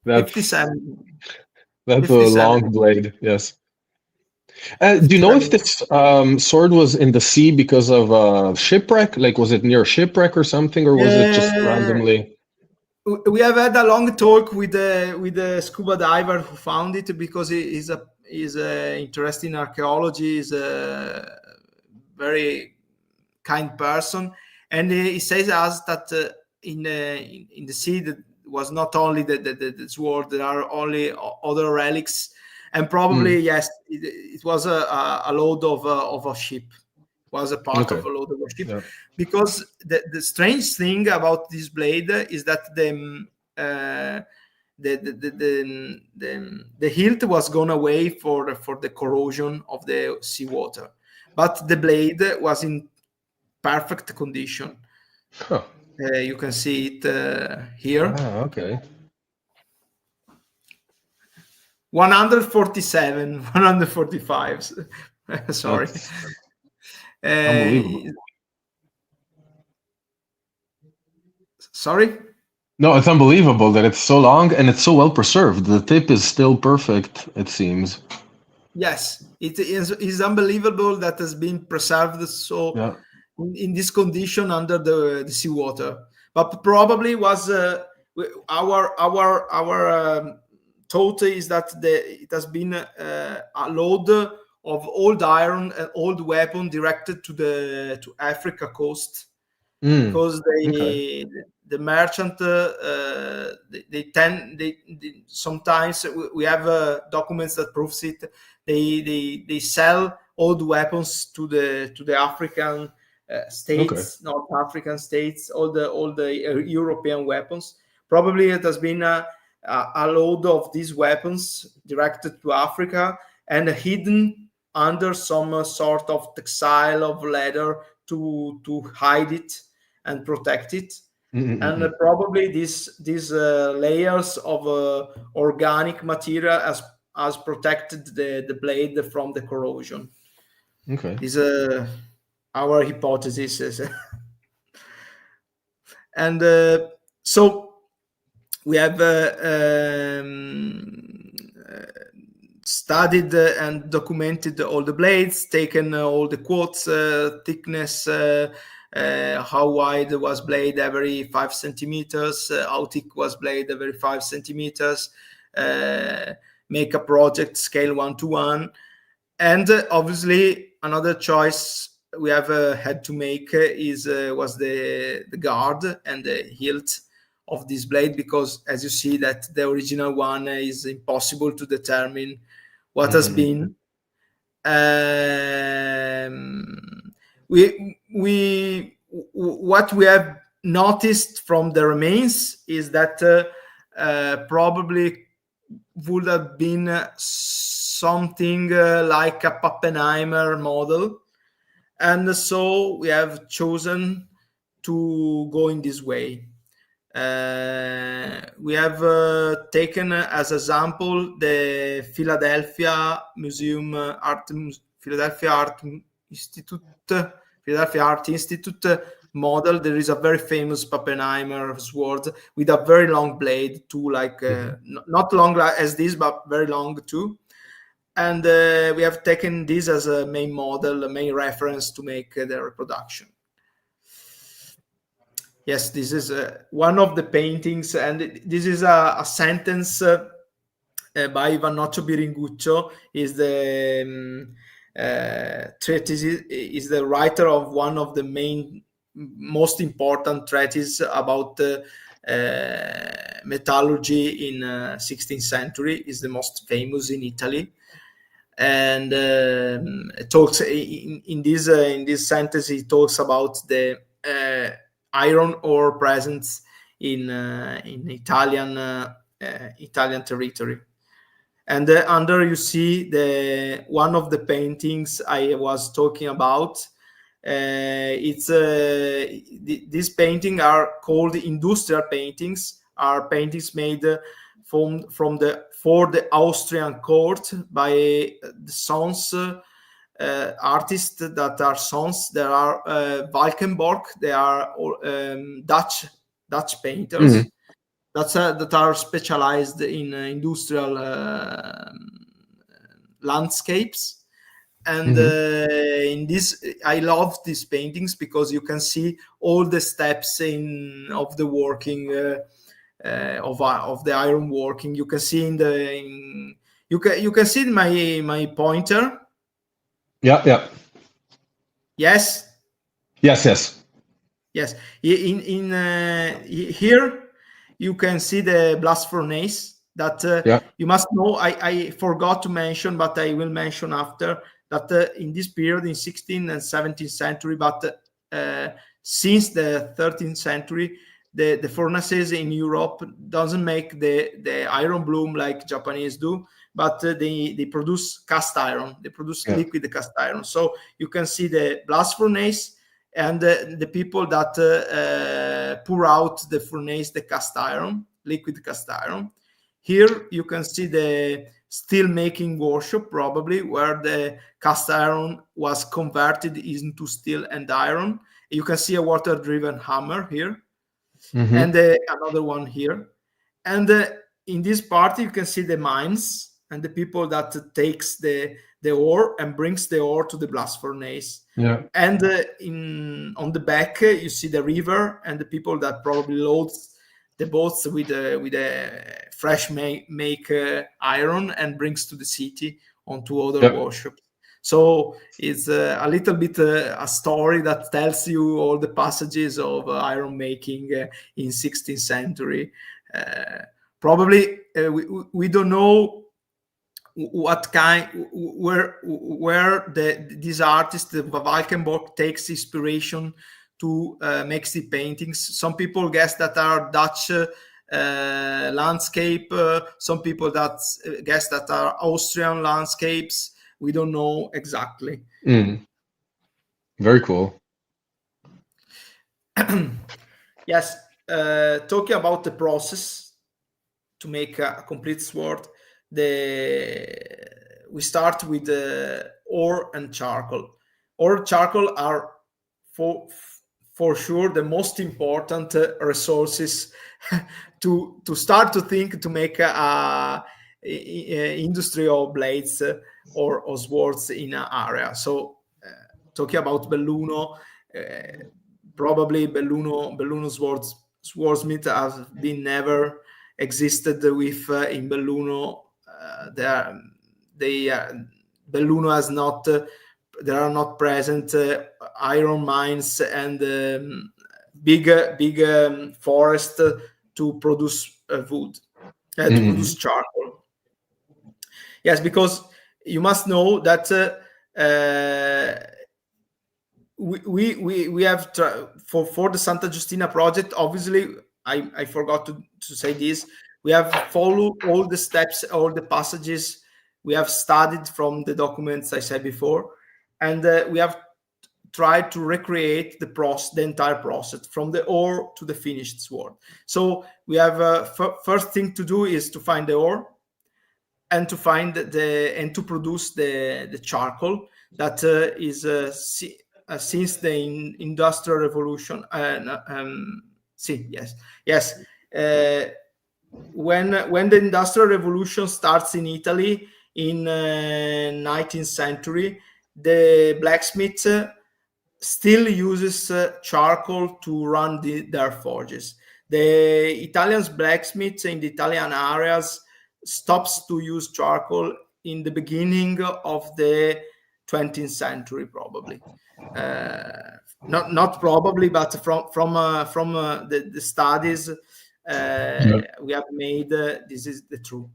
That's 57 that's a 57 long blade. Yes. Do you know if 57. this sword was in the sea because of shipwreck? Like, was it near a shipwreck or something, or was it just Uh, randomly? we have had a long talk with the scuba diver who found it, because he's a interest in archaeology. Is a very kind person, and he says us that in the sea that was not only the sword, there are only other relics, and probably Hmm. yes, it was a load of a ship, was a part Okay. of a load of a ship, Yeah. because the strange thing about this blade is that uh, the hilt was gone away for the corrosion of the seawater, but the blade was in perfect condition. Huh. You can see it here. Ah, okay. 147, 145. Sorry. That's unbelievable. Uh, Sorry. No, it's unbelievable that it's so long and it's so well preserved. The tip is still perfect, it seems. Yes, it is unbelievable that has been preserved so Yeah. in this condition under the seawater. But probably was our thought is that it has been a load of old iron and old weapon directed to Africa coast, Mm. because Okay. the merchant they sometimes we have documents that proves it. They sell old weapons to the African Okay. states, North African states, all the European weapons. Probably it has been a load of these weapons directed to Africa and hidden under some sort of textile of leather to hide it and protect it. And Mm-mm-mm. probably these layers of organic material has protected the blade from the corrosion. Okay. Is our hypothesis. And so we have studied and documented all the blades, taken all the quotes, thickness, how wide was blade every 5 centimeters, how thick was blade every 5 centimeters, make a project scale 1:1. And obviously another choice we have had to make is was the guard and the hilt of this blade, because as you see that the original one is impossible to determine what has Mm-mm-mm. been. We what we have noticed from the remains is that probably would have been something like a Pappenheimer model, and so we have chosen to go in this way. We have taken as example the Philadelphia Art Institute, Philadelphia Art Institute model. There is a very famous Pappenheimer sword with a very long blade, too, like Mhm. not long as this, but very long too. And we have taken this as a main model, a main reference to make the reproduction. Yes, this is one of the paintings, and this is a sentence by Vannoccio Biringuccio. Is the treatise, is the writer of one of the most important treatises about metallurgy in 16th century. Is the most famous in Italy, and talks in this sentence. He talks about the iron ore presence in Italian territory. And under you see one of the paintings I was talking about. These paintings are called industrial paintings. Are paintings made for the Austrian court by the sons. Artists that are sons. There are Valkenborg. They are Dutch painters that are specialized in industrial landscapes. And in this, I love these paintings because you can see all the steps of the working of the iron working. You can see you can see my pointer. Yeah. Yes. Yes. In here you can see the blast furnace that you must know. I forgot to mention, but I will mention after that in this period in 16th and 17th century, but since the 13th century, the furnaces in Europe doesn't make the iron bloom like Japanese do, but they produce cast iron. They produce liquid cast iron. So you can see the blast furnace and the people that pour out the furnace, the cast iron, liquid cast iron. Here you can see the steel making workshop, probably where the cast iron was converted into steel and iron. You can see a water driven hammer here. And another one here. And in this part you can see the mines and the people that takes the ore and brings the ore to the blast furnace. And on the back you see the river and the people that probably loads the boats with a fresh make iron and brings to the city onto other workshops. So it's a little bit a story that tells you all the passages of iron making in 16th century. Probably we don't know what kind where this artist, the Valkenborg, takes inspiration to make the paintings. Some people guess that are Dutch landscape. Some people guess that are Austrian landscapes. We don't know exactly. Very cool. Yes, talking about the process to make a complete sword, we start with ore and charcoal. Ore and charcoal are for sure the most important resources to start to think to make a industry of blades or swords in an area. So talking about Belluno, probably Belluno swordsmith has been never existed with in Belluno. Belluno has not. There are not present iron mines and big forest to produce wood, to produce charcoal. Yes, because you must know that we have for the Santa Giustina project. Obviously, I forgot to say this. We have followed all the steps, all the passages. We have studied from the documents I said before, and we have tried to recreate the entire process from the ore to the finished sword. So we have first thing to do is to find the ore and to find and to produce the charcoal that is since the Industrial Revolution. When the Industrial Revolution starts in Italy in 19th century, the blacksmith still uses charcoal to run their forges. The Italian blacksmiths in the Italian areas stops to use charcoal in the beginning of the 20th century, probably. Not probably, but from the studies we have made, this is the truth.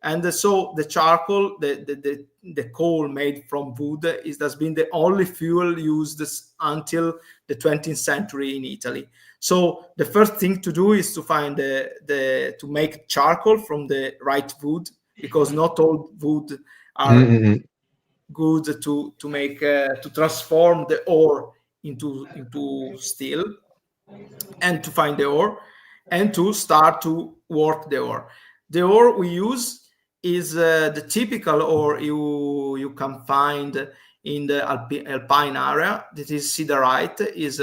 And so the charcoal, the coal made from wood, has been the only fuel used until the 20th century in Italy. So the first thing to do is to find to make charcoal from the right wood, because not all wood are good to make to transform the ore into steel, and to find the ore and to start to work the ore. The ore we use is the typical ore you can find in the alpine area. That is siderite, is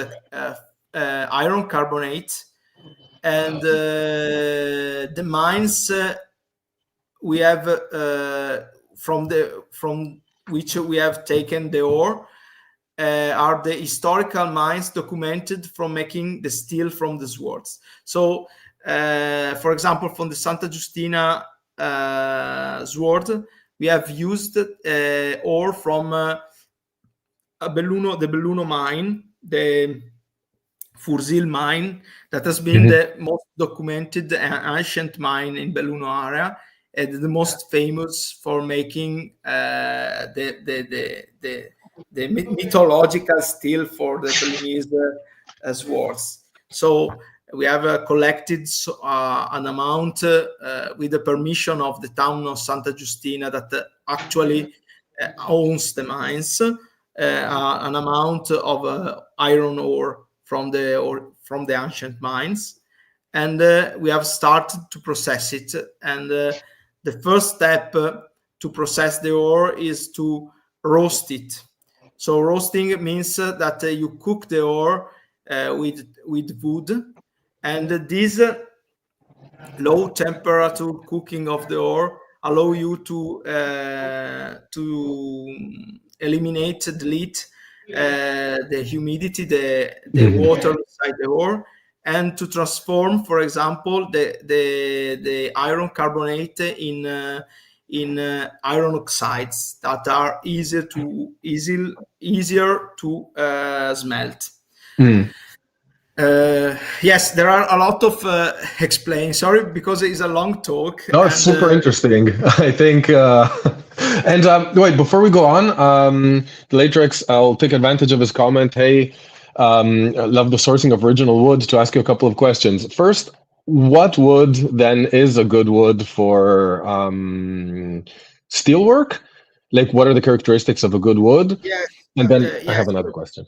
iron carbonate, and the mines we have from which we have taken the ore are the historical mines documented from making the steel from the swords. So, for example, from the Santa Giustina sword, we have used ore from the Belluno mine, the Fursil mine, that has been the most documented ancient mine in Belluno area, and the most famous for making the mythological steel for the Bellunese swords. So we have collected an amount with the permission of the town of Santa Giustina, that actually owns the mines, an amount of iron ore from the ancient mines, and we have started to process it. And the first step to process the ore is to roast it. So roasting means that you cook the ore with wood, and this low temperature cooking of the ore allow you to delete the humidity, the water inside the ore, and to transform, for example, the iron carbonate in iron oxides that are easier to smelt. Yes, there are a lot of explain. Sorry, because it is a long talk. No, it's super interesting. I think. And wait, before we go on, Latrix, I'll take advantage of his comment. Hey, I love the sourcing of original wood, to ask you a couple of questions. First, what wood then is a good wood for steelwork? Like, what are the characteristics of a good wood? Yes. And then I have another question.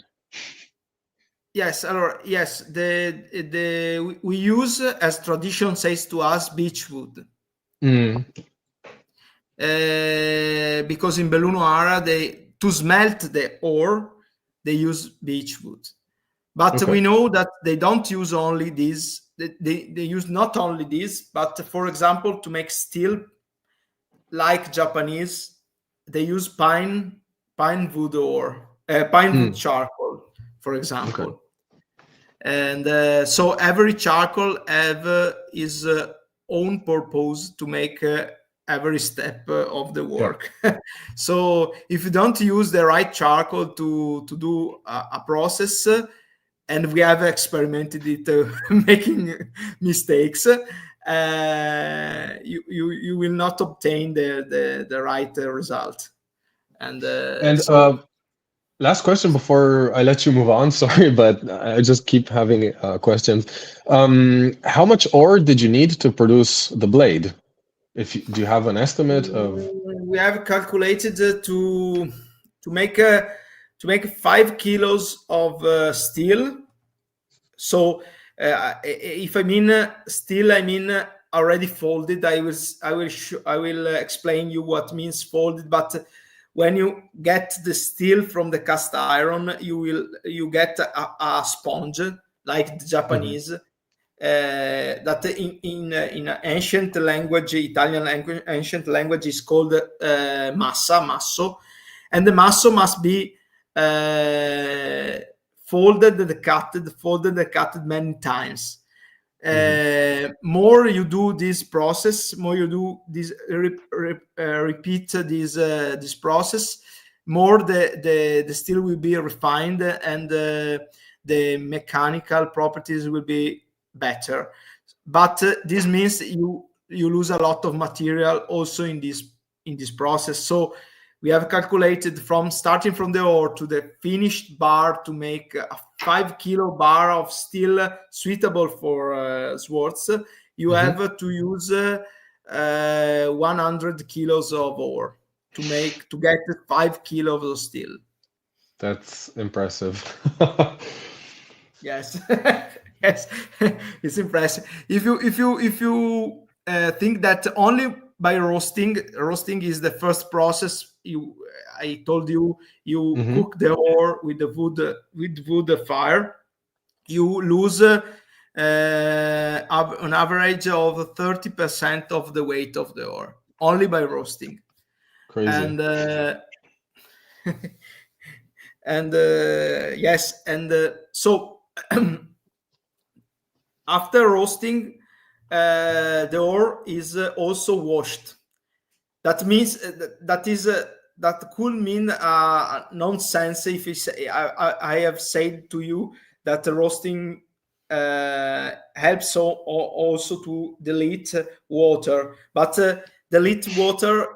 Yes, yes. We use, as tradition says to us, beechwood. Because in Belluno area, to smelt the ore, they use beechwood. But we know that they don't use only this. They use not only this, but for example, to make steel, like Japanese, they use pine wood ore, pine wood charcoal, for example. And so every charcoal have his own purpose to make every step of the work. So if you don't use the right charcoal to do a process, and we have experimented it making mistakes, you will not obtain the right result. And last question before I let you move on. Sorry, but I just keep having questions. How much ore did you need to produce the blade? Do you have an estimate of? We have calculated to make 5 kilos of steel. So if I mean steel, I mean already folded. I will explain you what means folded. But when you get the steel from the cast iron, you get a sponge like the Japanese. That in ancient language, Italian language, ancient language is called masso, and the masso must be folded and cutted many times. More you do this process, more you do this repeat this process, more the steel will be refined, and the mechanical properties will be better. But this means you you lose a lot of material also in this process. So we have calculated from starting from the ore to the finished bar to make a 5 kilo bar of steel suitable for swords. You have to use 100 kilos of ore to get 5 kilos of steel. That's impressive. Yes, yes, it's impressive. If you think that only by roasting is the first process. I told you cook the ore with the wood fire. You lose an average of 30% of the weight of the ore only by roasting. Crazy. And and yes, and so after roasting, the ore is also washed. That means that could mean nonsense if I have said to you that the roasting helps also to delete water, but delete water,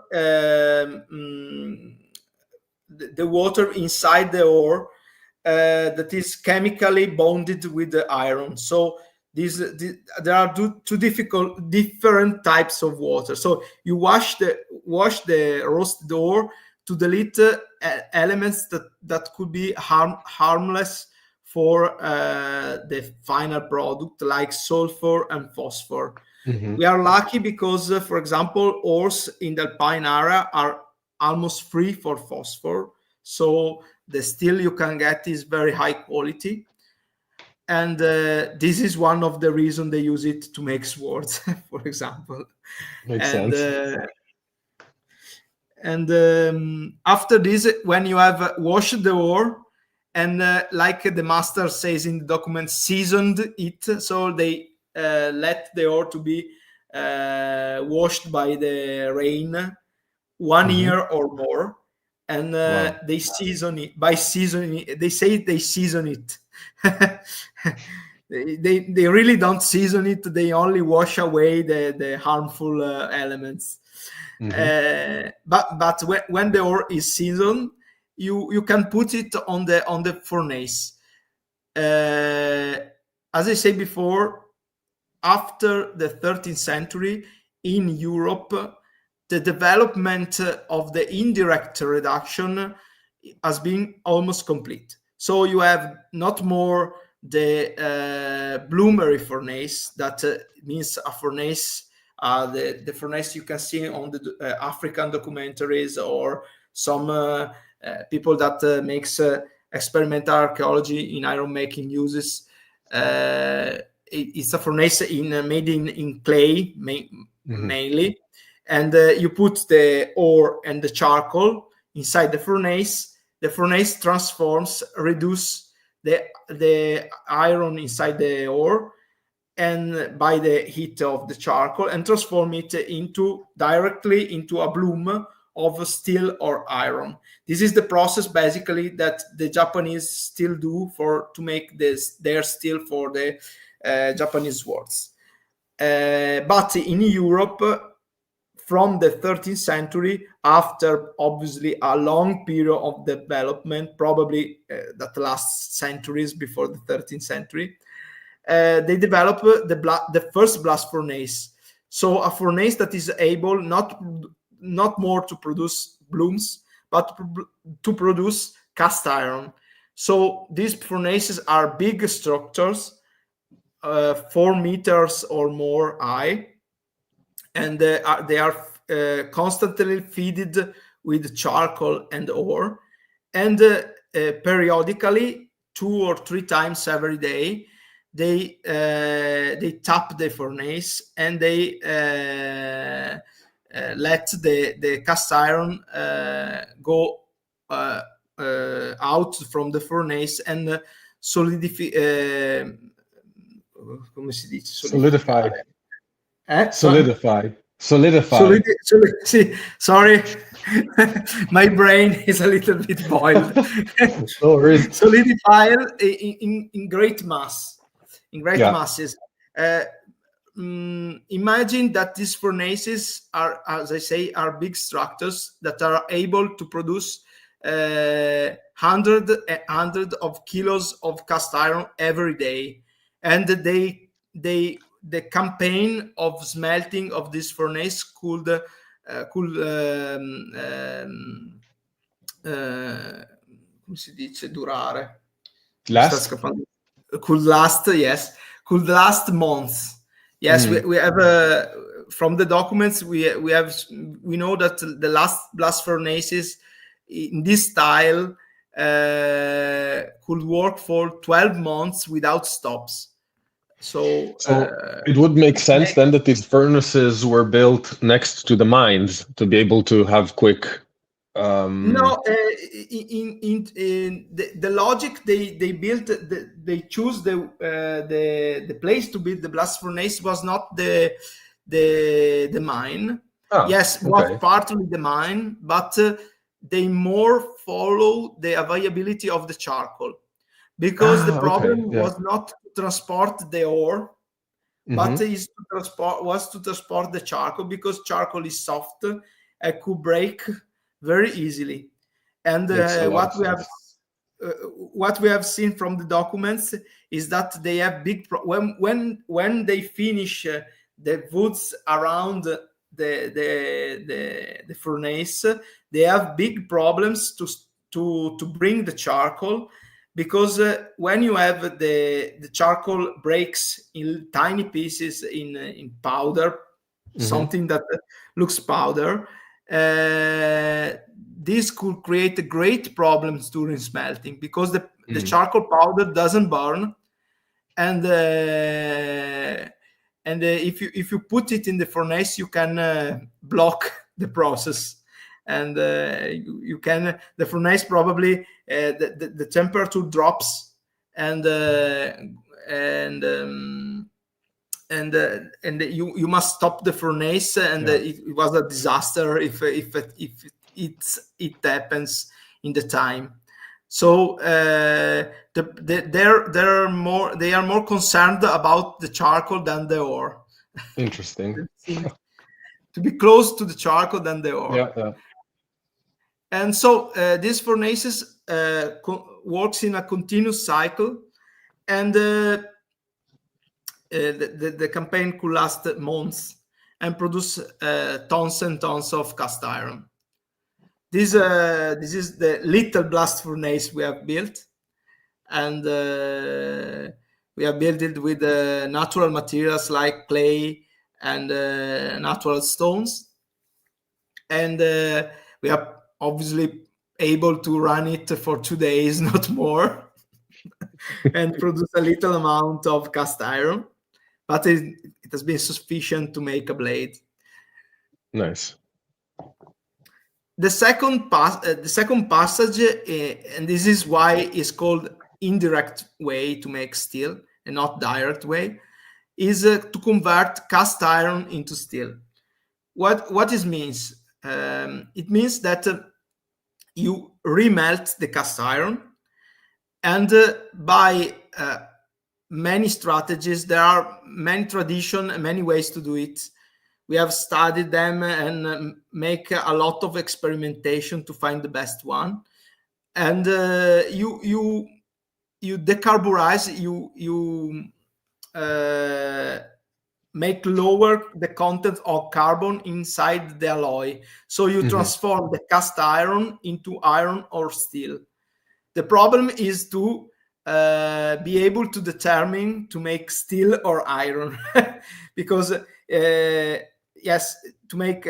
the water inside the ore that is chemically bonded with the iron. So there are two different types of water. So you wash the roasted ore to delete elements that could be harmless for the final product, like sulfur and phosphor. We are lucky because, for example, ores in the alpine area are almost free for phosphor, so the steel you can get is very high quality. And this is one of the reasons they use it to make swords, for example. Makes sense. After this, when you have washed the ore, and like the master says in the document, seasoned it, so they let the ore to be washed by the rain 1 year or more, and they season it. By seasoning it, they say they season it. They really don't season it. They only wash away the harmful elements. But when the ore is seasoned, you can put it on the furnace. As I said before, after the 13th century in Europe, the development of the indirect reduction has been almost complete. So you have not more the bloomery furnace. That means a furnace, the furnace you can see on the African documentaries, or some people that makes experimental archaeology in iron making uses. It's a furnace made in clay mainly, and you put the ore and the charcoal inside the furnace. The furnace transforms, reduce the iron inside the ore, and by the heat of the charcoal, and transform it directly into a bloom of steel or iron. This is the process basically that the Japanese still do to make their steel for the Japanese swords. But in Europe, from the 13th century, after obviously a long period of development, probably that lasts centuries before the 13th century, they develop the first blast furnace. So a furnace that is able not more to produce blooms, but to produce cast iron. So these furnaces are big structures, 4 meters or more high, and they are constantly fed with charcoal and ore, and periodically 2 or 3 times every day they tap the furnace, and they let the cast iron go out from the furnace and solidify. Come si dice? Solidify. Sorry, my brain is a little bit boiled. No worries. Solidify in great mass, in great masses. imagine that these furnaces are, as I say, are big structures that are able to produce hundred of kilos of cast iron every day, and the campaign of smelting of this furnace could come si dice durare? Last? Could last, yes, could last months. Yes, we have from the documents we know that the last blast furnaces in this style could work for 12 months without stops. So it would make sense then that these furnaces were built next to the mines to be able to have quick. No, in the logic they built, they choose the place to build the blast furnace was not the mine. Yes, it was partly the mine, but they more follow the availability of the charcoal, because the problem was not to transport the ore, but was to transport the charcoal, because charcoal is soft and could break very easily. And what we have seen from the documents is that they have big when they finish the woods around the furnace, they have big problems to bring the charcoal, because when you have the charcoal breaks in tiny pieces in powder, something that looks powder, this could create great problems during smelting, because the charcoal powder doesn't burn, and if you put it in the furnace, you can block the process, and you can, the furnace probably the temperature drops, and you must stop the furnace, and it was a disaster if it happens in the time. So they are more concerned about the charcoal than the ore. Interesting. To be close to the charcoal than the ore. Yeah. And so these furnaces works in a continuous cycle, and the campaign could last months and produce tons and tons of cast iron. This is the little blast furnace we have built, and we have built it with natural materials like clay and natural stones, and we are obviously able to run it for 2 days, not more, and produce a little amount of cast iron, but it has been sufficient to make a blade. Nice. The second passage, and this is why it's called indirect way to make steel and not direct way, is to convert cast iron into steel. What this means? It means that you remelt the cast iron, and by many strategies, there are many traditions, many ways to do it. We have studied them and make a lot of experimentation to find the best one. And you decarburize, you make lower the content of carbon inside the alloy. So you transform the cast iron into iron or steel. The problem is to be able to determine to make steel or iron, because yes, to make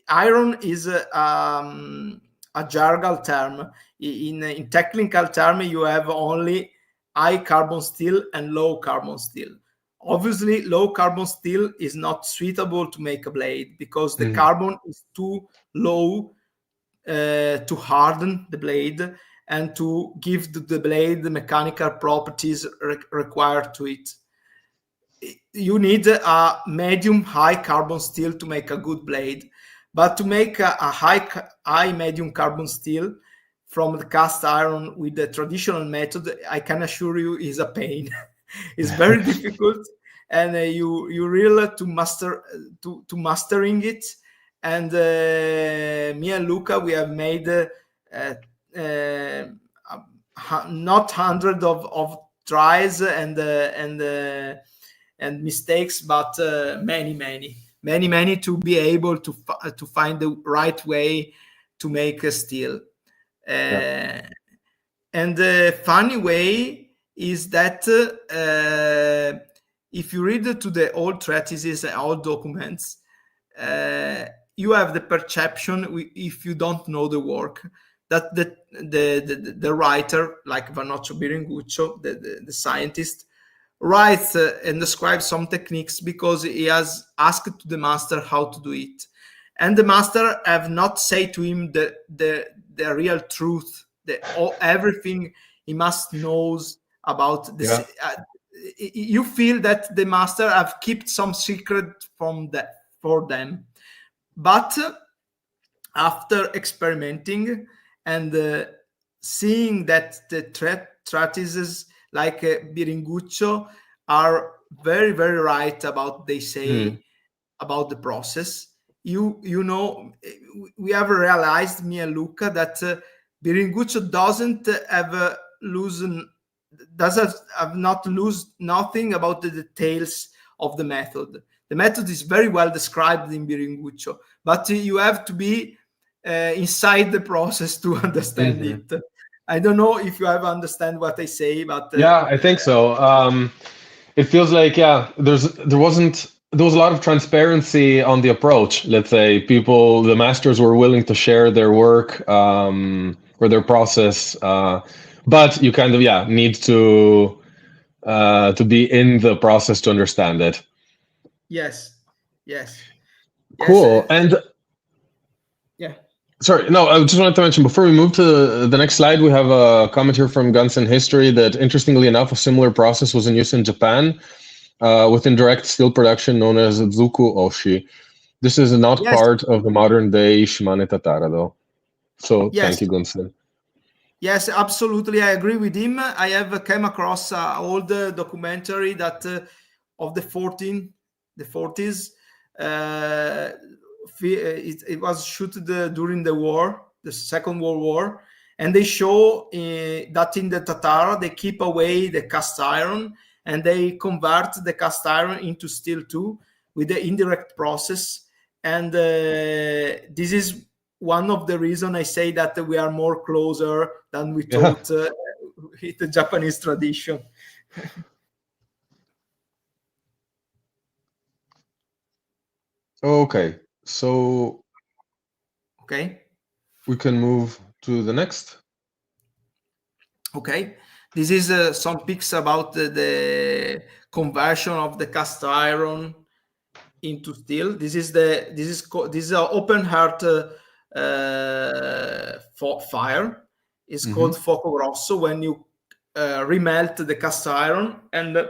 iron is a jargon term. In technical term, you have only high carbon steel and low carbon steel. Obviously, low carbon steel is not suitable to make a blade, because the carbon is too low to harden the blade and to give the blade the mechanical properties required to it. You need a medium high carbon steel to make a good blade, but to make a high medium carbon steel from the cast iron with the traditional method, I can assure you, is a pain. It's very difficult, and you really to mastering it. And me and Luca, we have made not hundreds of tries and mistakes, but many to be able to find the right way to make a steel. And the funny way is that if you read to the old treatises and old documents, you have the perception, if you don't know the work, that the writer, like Vannoccio Biringuccio, the scientist, writes and describes some techniques because he has asked to the master how to do it, and the master have not say to him the real truth, everything he must knows about this. You feel that the master have kept some secret for them, but after experimenting and seeing that the treatises like Biringuccio are very right about they say about the process, you know, we have realized, me and Luca, that Biringuccio doesn't have not lose nothing about the details of the method. The method is very well described in Biringuccio, but you have to be inside the process to understand it. I don't know if you have understand what I say, but I think so. It feels like there was a lot of transparency on the approach. Let's say the masters were willing to share their work or their process, but you kind of need to be in the process to understand it. Yes. Cool. And sorry, no, I just wanted to mention before we move to the next slide, we have a comment here from Guns in History that, interestingly enough, a similar process was in use in Japan with indirect steel production known as Zuku Oshi. This is not part of the modern day Shimane Tatara, though. So thank you, Gunsen. Yes, absolutely. I agree with him. I have came across old documentary that of the 40s. It was shot during the Second World War, and they show that in the Tatara they keep away the cast iron and they convert the cast iron into steel too with the indirect process. And this is one of the reasons I say that we are more closer than we thought with the Japanese tradition. Okay, so we can move to the next. Okay, this is some pics about the conversion of the cast iron into steel. This is an open heart fire. It's called fuoco grosso when you remelt the cast iron and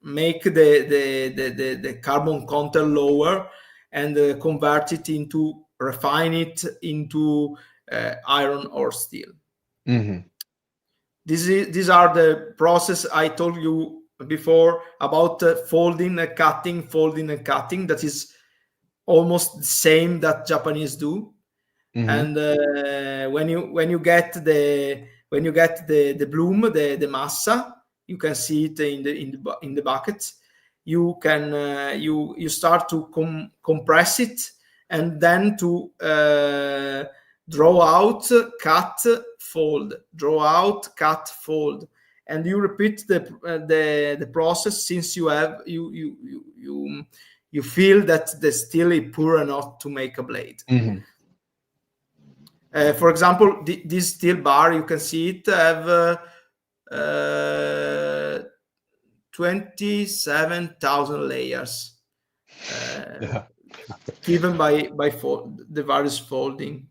make the carbon content lower and refine it into iron or steel. These are the process I told you before about folding and cutting. That is almost the same that Japanese do. And when you get the bloom, the massa, you can see it in the bucket. You can you start to compress it and then to draw out, cut, fold, draw out, cut, fold, and you repeat the process since you feel that the steel is poor enough to make a blade. For example, this steel bar, you can see it have 27,000 layers given by the various folding.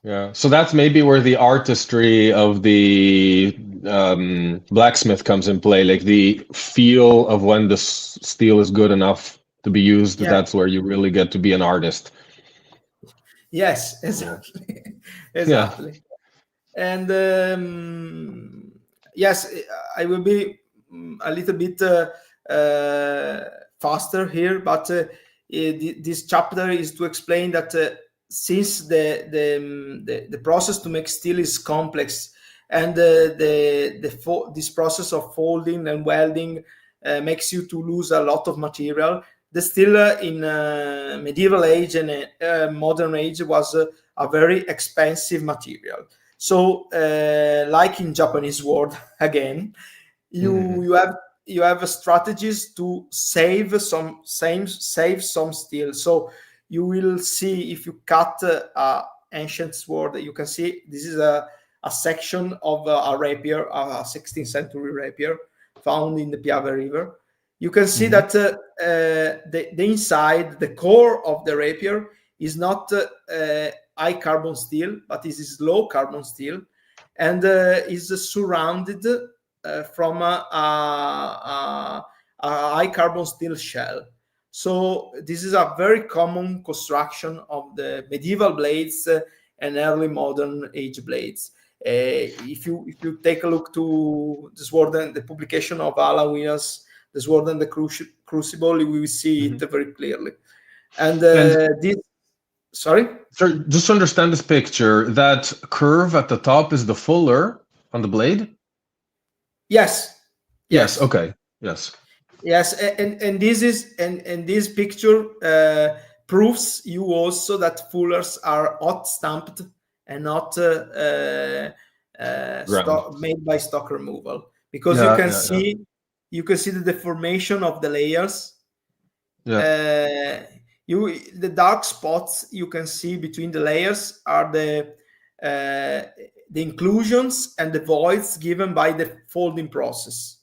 Yeah, so that's maybe where the artistry of the blacksmith comes in play, like the feel of when the steel is good enough to be used. That's where you really get to be an artist. Yes, exactly. And yes, I will be a little bit faster here, but this chapter is to explain that since the process to make steel is complex, and this process of folding and welding makes you to lose a lot of material. The steel in medieval age and modern age was a very expensive material. So, like in Japanese word again, you have strategies to save some steel. So you will see if you cut a ancient sword, you can see this is a section of a rapier, a 16th century rapier found in the Piave River. You can see that the inside, the core of the rapier is not high carbon steel, but is low carbon steel, and is surrounded from a high carbon steel shell. So this is a very common construction of the medieval blades and early modern age blades. If you take a look to the sword and the publication of Alan Williams, the sword and the crucible, we will see it very clearly. And this, sorry? So just to understand this picture, that curve at the top is the fuller on the blade? Yes. Yes. Okay. Yes. Yes, and this is and this picture proves you also that fullers are hot stamped and not made by stock removal, because you can see the deformation of the layers. The dark spots you can see between the layers are the inclusions and the voids given by the folding process.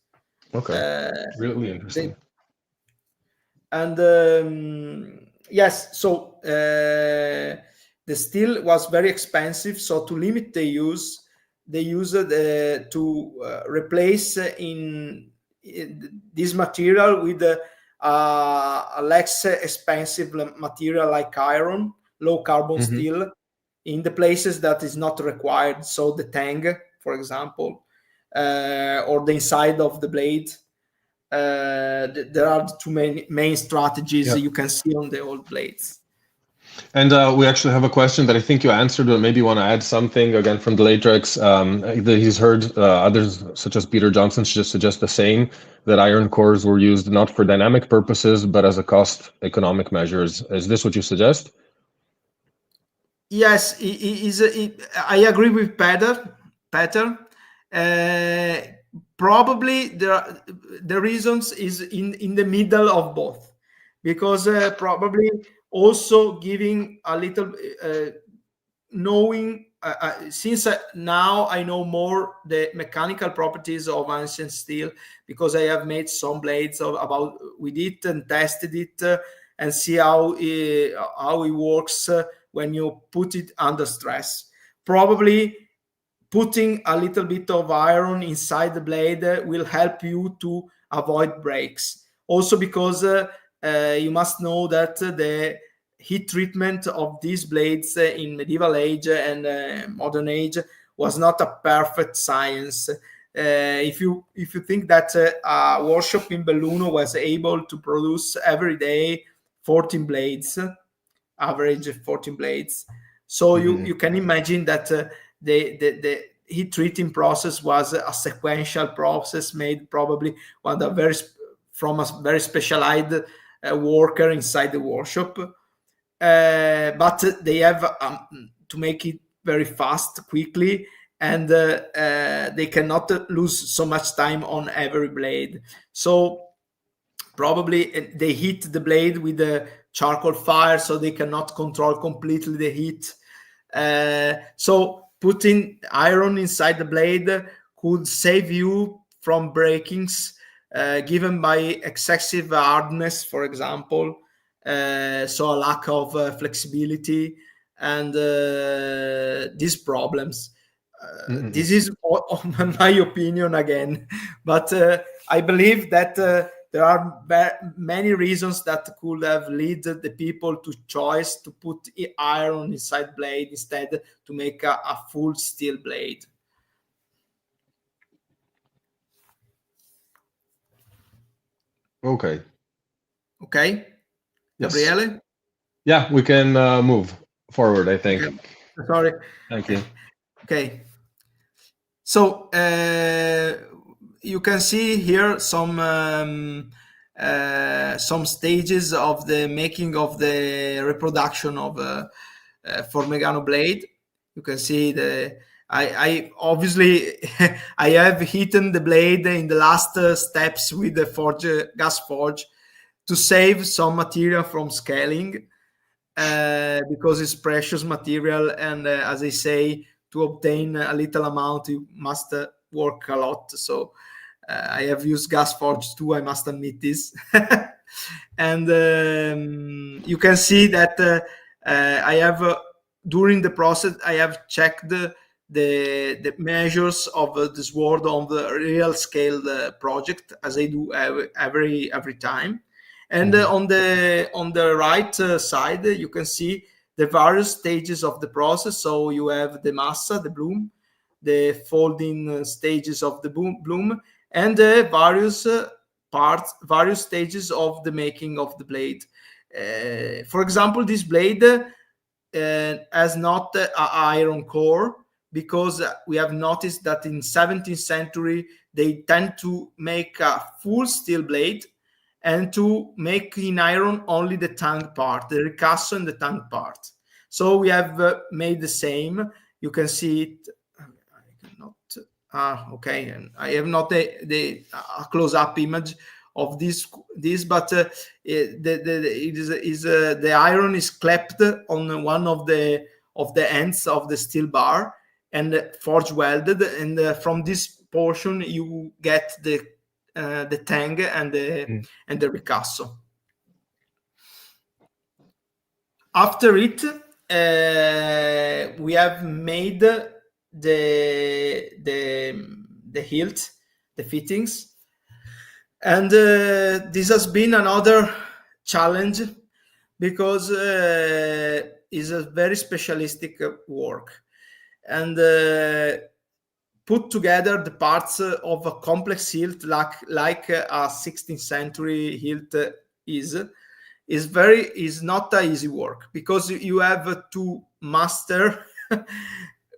Okay. Really interesting. Yes, so the steel was very expensive. So to limit the use, they used to replace in this material with a less expensive material like iron, low carbon steel, in the places that is not required. So the tang, for example, or the inside of the blade. There are two main strategies you can see on the old blades. And we actually have a question that I think you answered, but maybe you want to add something again from the Latrex. He's heard others, such as Peter Johnson, just suggest the same, that iron cores were used not for dynamic purposes, but as a cost economic measures. Is this what you suggest? Yes, I agree with Peter. Probably the reasons is in the middle of both, because probably also giving a little knowing since now I know more the mechanical properties of ancient steel, because I have made some blades with it and tested it and see how it works when you put it under stress. Probably putting a little bit of iron inside the blade will help you to avoid breaks. Also because you must know that the heat treatment of these blades in medieval age and modern age was not a perfect science. If you think that a workshop in Belluno was able to produce every day 14 blades, average 14 blades, so you can imagine that the heat treating process was a sequential process made probably from a very specialized worker inside the workshop. But they have to make it very fast, quickly, and they cannot lose so much time on every blade. So probably they heat the blade with the charcoal fire, so they cannot control completely the heat. So putting iron inside the blade could save you from breakings given by excessive hardness, for example. So a lack of flexibility and these problems. This is my opinion again, but I believe that there are many reasons that could have led the people to choose to put iron inside blade instead to make a full steel blade. Okay. Okay, Yes. Gabriele? Yeah, we can move forward, I think. Okay, sorry. Thank you. Okay, so you can see here some stages of the making of the reproduction of Formegano blade. You can see I obviously I have hidden the blade in the last steps with the gas forge to save some material from scaling, because it's precious material, and as I say, to obtain a little amount you must work a lot. So I have used gas forge too, I must admit this. And you can see that I have during the process I have checked the measures of the sword on the real scale project, as I do every time. And on the right side, you can see the various stages of the process. So you have the massa, the bloom, the folding stages of the bloom, and the various parts, various stages of the making of the blade. For example, this blade has not an iron core, because we have noticed that in 17th century they tend to make a full steel blade and to make in iron only the tongue part, the ricasso and the tongue part. So we have made the same. You can see it. I cannot. Okay, and I have not a close-up image of this, but the iron is clapped on one of the ends of the steel bar and forge welded, and from this portion you get the tang and the ricasso. After it, we have made the hilt, the fittings, and this has been another challenge, because it's a very specialistic work, and put together the parts of a complex hilt like a 16th century hilt is not an easy work, because you have to master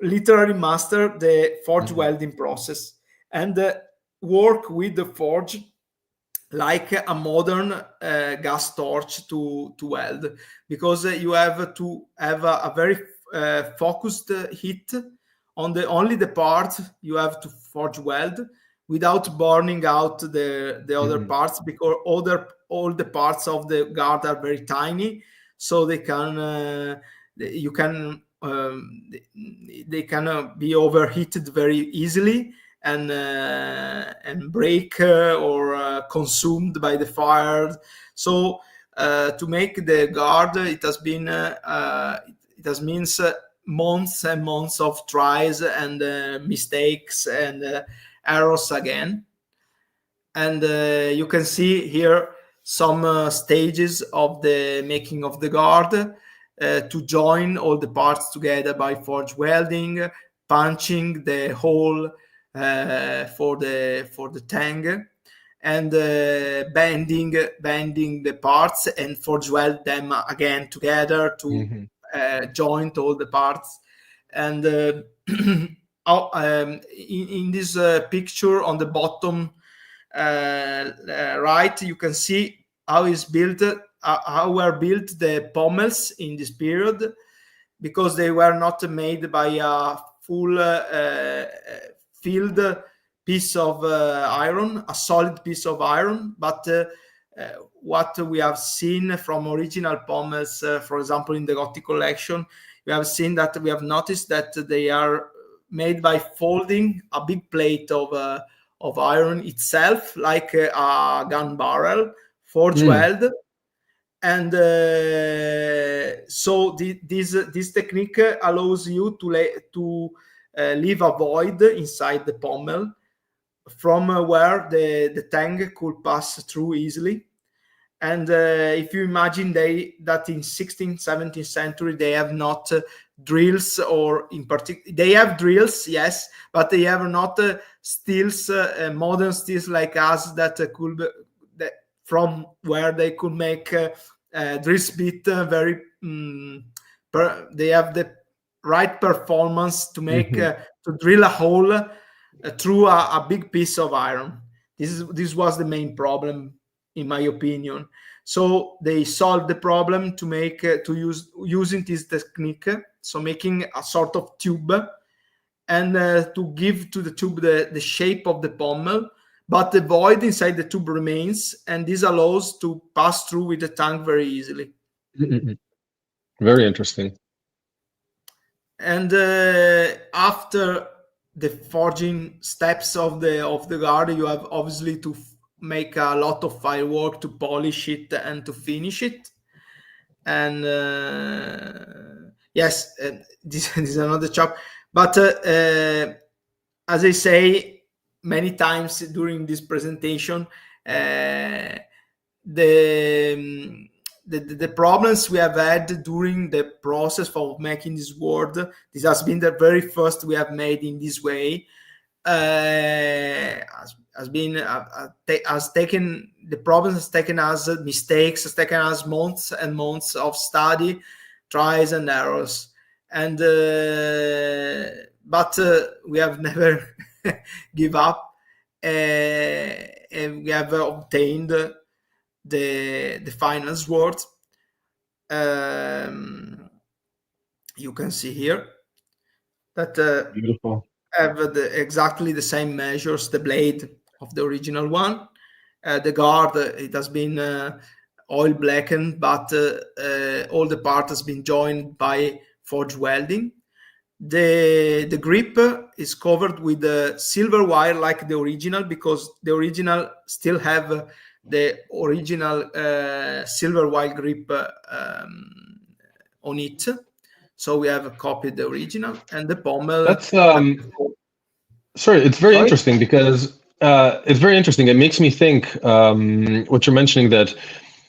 literally master the forge welding process, and work with the forge like a modern gas torch to weld, because you have to have a very focused heat on only the part you have to forge weld, without burning out the other parts, because all the parts of the guard are very tiny, so they can be overheated very easily, and break or consumed by the fire. So to make the guard, it has means months and months of tries and mistakes and errors again. And you can see here some stages of the making of the guard, to join all the parts together by forge welding, punching the hole for the tang, and bending the parts and forge weld them again together to joint all the parts. And in this picture on the bottom right, you can see how is built, how were built the pommels in this period, because they were not made by a full filled piece of iron, a solid piece of iron, but what we have seen from original pommels, for example, in the Gothic collection, we have seen that we have noticed that they are made by folding a big plate of iron itself, like a gun barrel, forge weld. And so this technique allows you to leave a void inside the pommel, from where the tang could pass through easily. And if you imagine that in 16th, 17th century, they have not drills, or in particular, they have drills, yes, but they have not steels, modern steels like us, that from where they could make drill bit very. They have the right performance to make to drill a hole through a big piece of iron. This was the main problem, in my opinion. So they solved the problem to make using this technique. So making a sort of tube, and to give to the tube the shape of the pommel, but the void inside the tube remains, and this allows to pass through with the tank very easily. Very interesting. And after the forging steps of the guard, you have obviously to make a lot of firework to polish it and to finish it. And yes, this is another job. But as I say many times during this presentation, the problems we have had during the process of making this sword, this has been the very first we have made in this way, has taken the problems, has taken us mistakes, has taken us months and months of study, tries and errors, and but we have never give up, and we have obtained the final sword. You can see here that Beautiful. have exactly the same measures, the blade of the original one. The guard, it has been oil blackened, but all the part has been joined by forge welding. The grip is covered with silver wire like the original, because the original still have the original silver wire grip on it. So we have copied the original, and the pommel. That's sorry, it's very interesting because it's very interesting. It makes me think what you're mentioning, that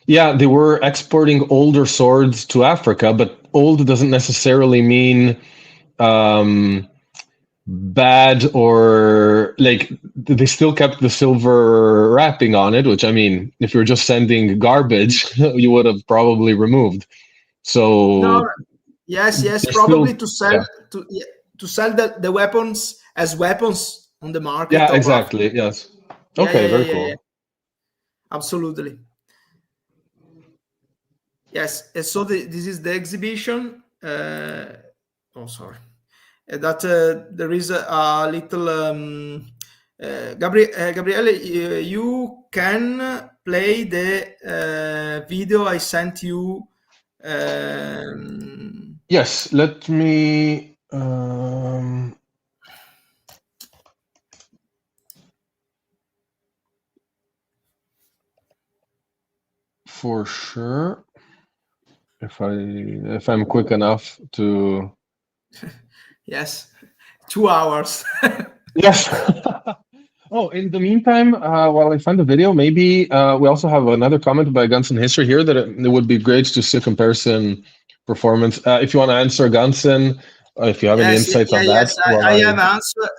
yeah, they were exporting older swords to Africa, but old doesn't necessarily mean bad, or like they still kept the silver wrapping on it, which, I mean, if you were just sending garbage, you would have probably removed. So no, yes, probably still, to sell, yeah. to sell the weapons as weapons on the market. Yeah, exactly. Yes. Okay, very cool. Yeah. Absolutely. Yes, and so this is the exhibition. Oh, sorry. That there is a little Gabriele, you can play the video I sent you. Yes, let me for sure, if I'm quick enough to. Yes, 2 hours. Yes. Oh, in the meantime, while I find the video, maybe we also have another comment by Gunson History here, that it would be great to see a comparison performance. If you want to answer, Gunson, if you have any insights on that. Yes, I have answered,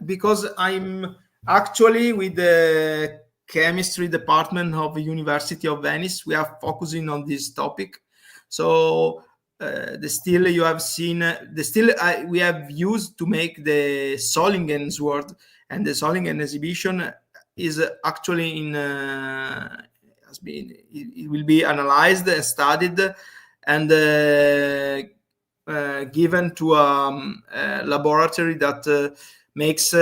because I'm actually with the chemistry department of the University of Venice. We are focusing on this topic. So the steel you have seen, the steel we have used to make the Solingen sword, and the Solingen exhibition is actually in has been, it will be analyzed and studied and given to a laboratory that makes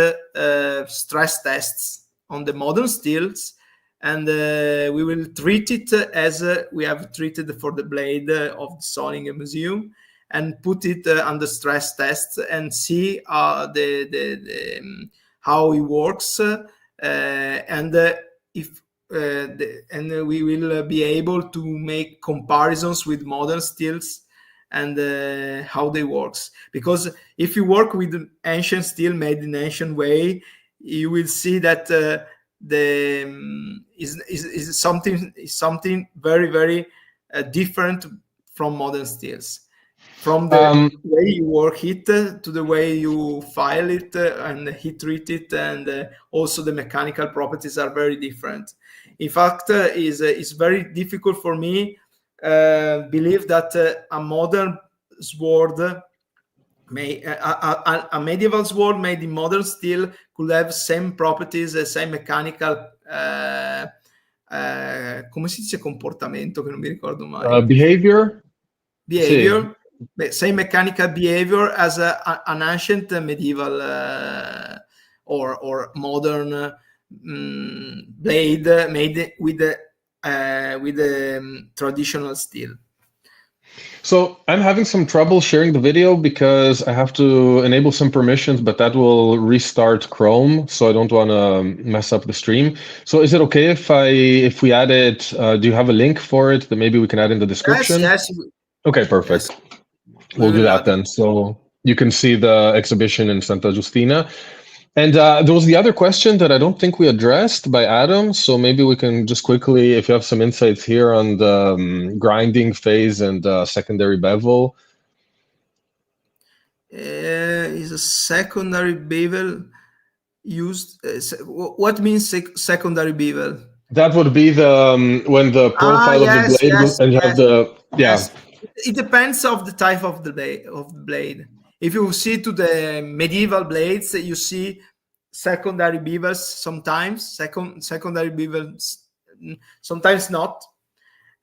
stress tests on the modern steels, and we will treat it as we have treated for the blade of the Solingen Museum, and put it under stress tests and see how it works, and if and we will be able to make comparisons with modern steels and how they works. Because if you work with ancient steel made in ancient way, you will see that is something very, very different from modern steels. from the way you work it to the way you file it and heat treat it, and also the mechanical properties are very different. In fact, it's very difficult for me believe that a modern sword a medieval sword made in modern steel could have same properties, same mechanical come si dice comportamento, che non mi ricordo mai. Behavior. Behavior, same mechanical behavior as an ancient medieval or modern blade made with the traditional steel. So I'm having some trouble sharing the video because I have to enable some permissions, but that will restart Chrome, so I don't want to mess up the stream. So is it okay if we add it? Do you have a link for it that maybe we can add in the description? Yes. Okay, perfect. Yes. We'll do that then. So you can see the exhibition in Santa Giustina. And there was the other question that I don't think we addressed by Adam. So maybe we can just quickly, if you have some insights here on the grinding phase and secondary bevel. Is a secondary bevel used? What means secondary bevel? That would be the when the profile of the blade and you have the Yes. It depends of the type of the blade. If you see to the medieval blades, you see secondary bevels sometimes, secondary bevels sometimes not.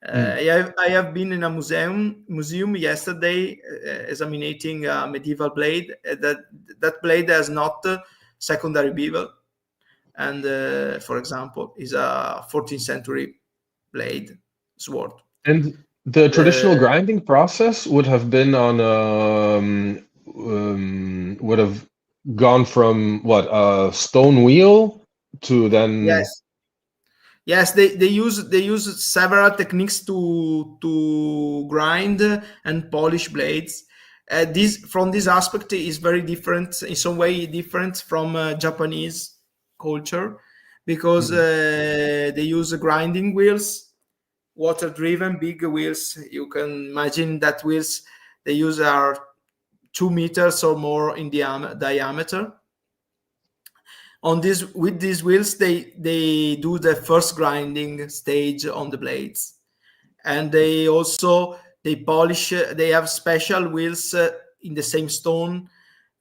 I have been in a museum yesterday examining a medieval blade. That blade has not secondary bevel, and for example, is a 14th century blade sword. And the traditional grinding process would have been on would have gone from what, a stone wheel to then. Yes, they use several techniques to grind and polish blades. From this aspect is very different, in some way different from Japanese culture, because they use grinding wheels, water-driven big wheels. You can imagine that wheels they use are 2 meters or more in diameter. With these wheels, they do the first grinding stage on the blades, and they polish. They have special wheels in the same stone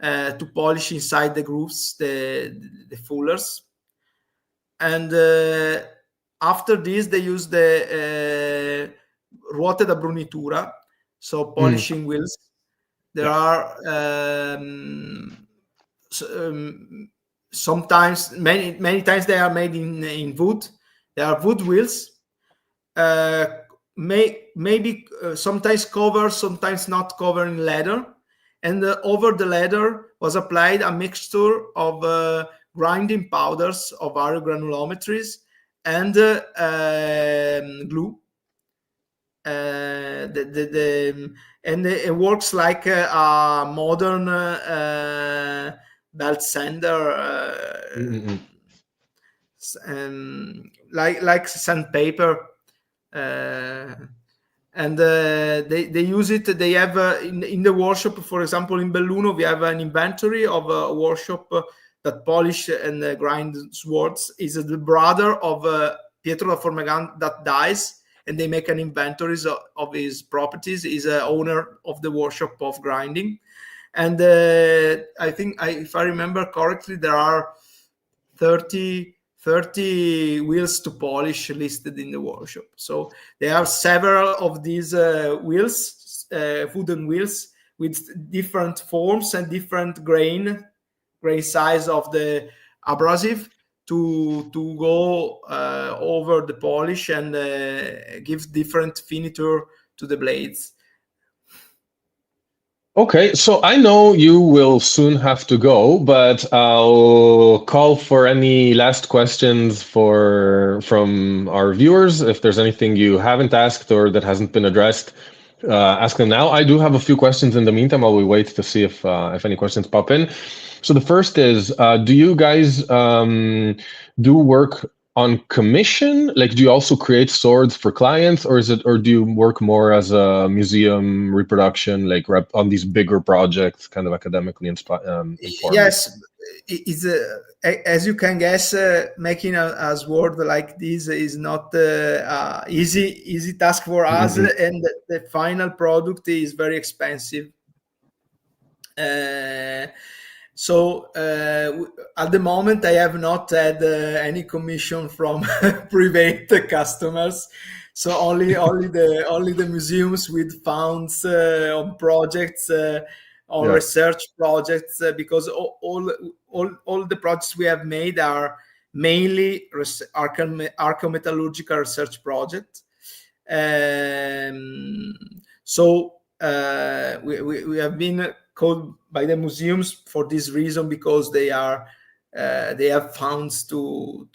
to polish inside the grooves, the fullers, and after this they use the ruote da brunitura, so polishing wheels. There are sometimes many times they are made in wood. They are wood wheels, maybe sometimes covered, sometimes not covered in leather, and over the leather was applied a mixture of grinding powders of various granulometries and glue. And it works like a modern belt sander, like sandpaper, and they use it. They have in the workshop, for example, in Belluno, we have an inventory of a workshop that polish and grind swords. Is the brother of Pietro da Formegan that dies, and they make an inventory of his properties. He's a owner of the workshop of grinding. And I think, if I remember correctly, there are 30 wheels to polish listed in the workshop. So there are several of these wheels, wooden wheels, with different forms and different grain size of the abrasive to go over the polish and give different finiture to the blades. Okay, so I know you will soon have to go, but I'll call for any last questions from our viewers. If there's anything you haven't asked or that hasn't been addressed, ask them now. I do have a few questions in the meantime while we wait to see if any questions pop in. So the first is, do you guys do work on commission? Like, do you also create swords for clients, or do you work more as a museum reproduction, like on these bigger projects, kind of academically informed? Yes, it's as you can guess, making a sword like this is not easy task for us, and the final product is very expensive. So at the moment, I have not had any commission from private customers. So only the museums with funds on projects, on research projects, because all the projects we have made are mainly archaeometallurgical research projects. So we have been called by the museums for this reason, because they have funds to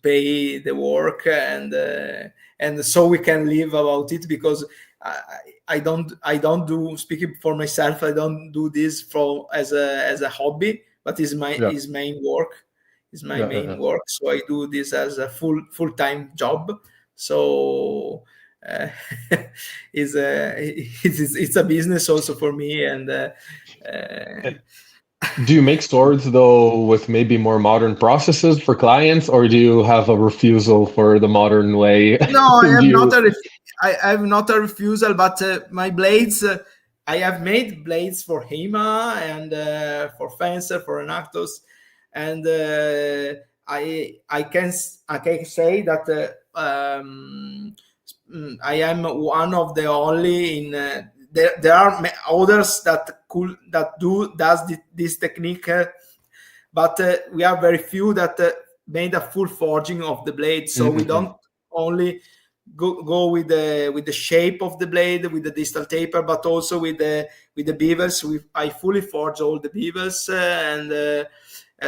pay the work, and so we can live about it, because I don't do, speaking for myself, I don't do this as a hobby, but is my main work. Is my main work. So I do this as a full-time job. So it's a business also for me. And do you make swords though with maybe more modern processes for clients, or do you have a refusal for the modern way? No, I have not a refusal, but my blades, I have made blades for HEMA and for Fencer, for Enactus, and I can say that I am one of the only in. There are others that does this technique, but we are very few that made a full forging of the blade. So we don't only go with the shape of the blade, with the distal taper, but also with the beavers. I fully forge all the beavers, and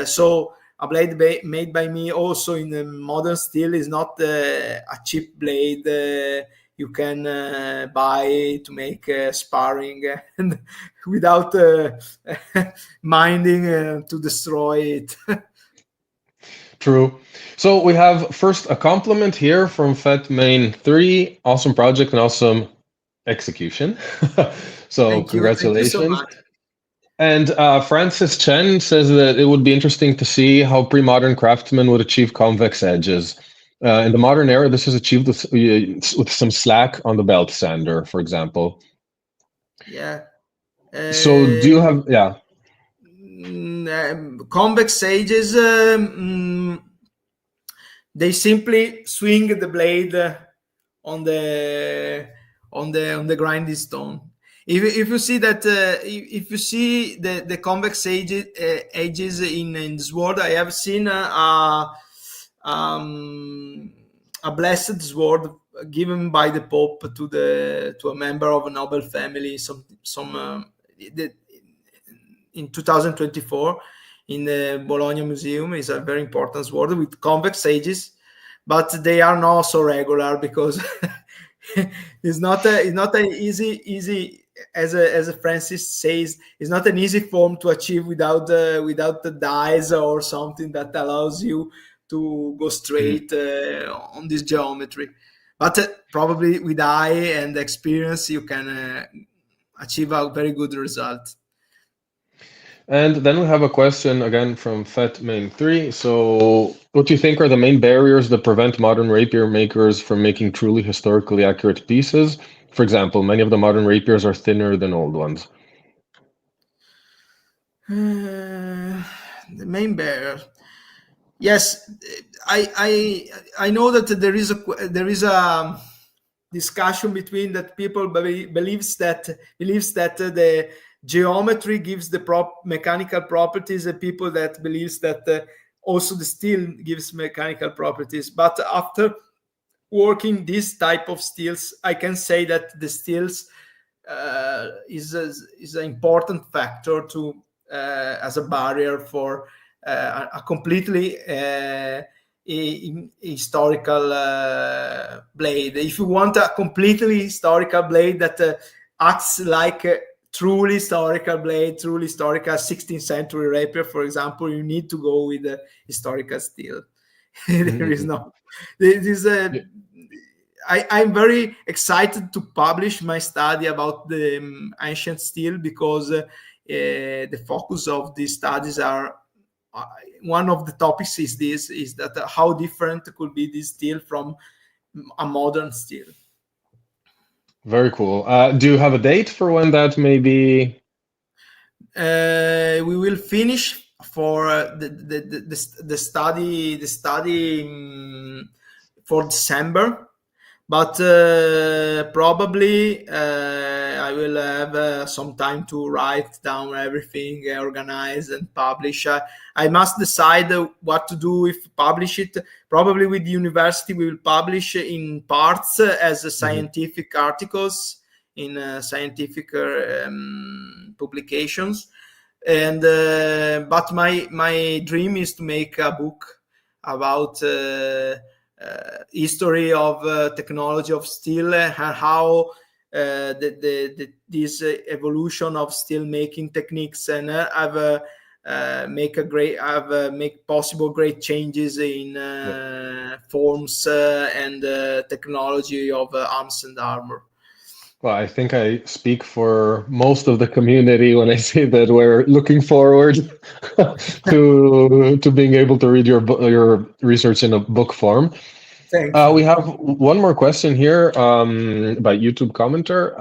so a blade made by me also in the modern steel is not a cheap blade you can buy to make sparring and without minding to destroy it. True. So we have first a compliment here from Fet Main 3. Awesome project and awesome execution. So congratulations. Thank you so much. And Francis Chen says that it would be interesting to see how pre-modern craftsmen would achieve convex edges. In the modern era, this is achieved with some slack on the belt sander, for example. Yeah. So do you have, convex edges, they simply swing the blade on the grinding stone. If you see that, if you see the convex edges in the sword, I have seen a blessed sword given by the Pope to a member of a noble family. In 2024 in the Bologna Museum is a very important sword with convex edges, but they are not so regular because it's not an easy as Francis says, it's not an easy form to achieve without the dies or something that allows you to go straight on this geometry. But probably with eye and experience, you can achieve a very good result. And then we have a question again from Fet Main 3. So what do you think are the main barriers that prevent modern rapier makers from making truly historically accurate pieces? For example, many of the modern rapiers are thinner than old ones. The main barrier. Yes, I know that there is a discussion between that people believes that the geometry gives the mechanical properties, and people that believes that also the steel gives mechanical properties. But after working this type of steels, I can say that the steels is an important factor to as a barrier for a completely historical blade. If you want a completely historical blade that acts like a truly historical blade, truly historical 16th century rapier, for example, you need to go with a historical steel. There is Mhm. no. This is Yeah, I'm very excited to publish my study about the ancient steel, because the focus of these studies are uh, one of the topics is this, is that how different could be this steel from a modern steel. very cool. Do you have a date for when that may be? We will finish for the study for December, but probably I will have some time to write down everything, organize and publish. I must decide what to do if publish it. Probably with the university we will publish in parts as Mhm. scientific articles in scientific publications, and but my dream is to make a book about history of technology of steel, and how this evolution of steel making techniques, and I've make possible great changes in Yeah. forms and technology of arms and armor. Well, I think I speak for most of the community when I say that we're looking forward to being able to read your research in a book form. Thank you. We have one more question here by YouTube commenter.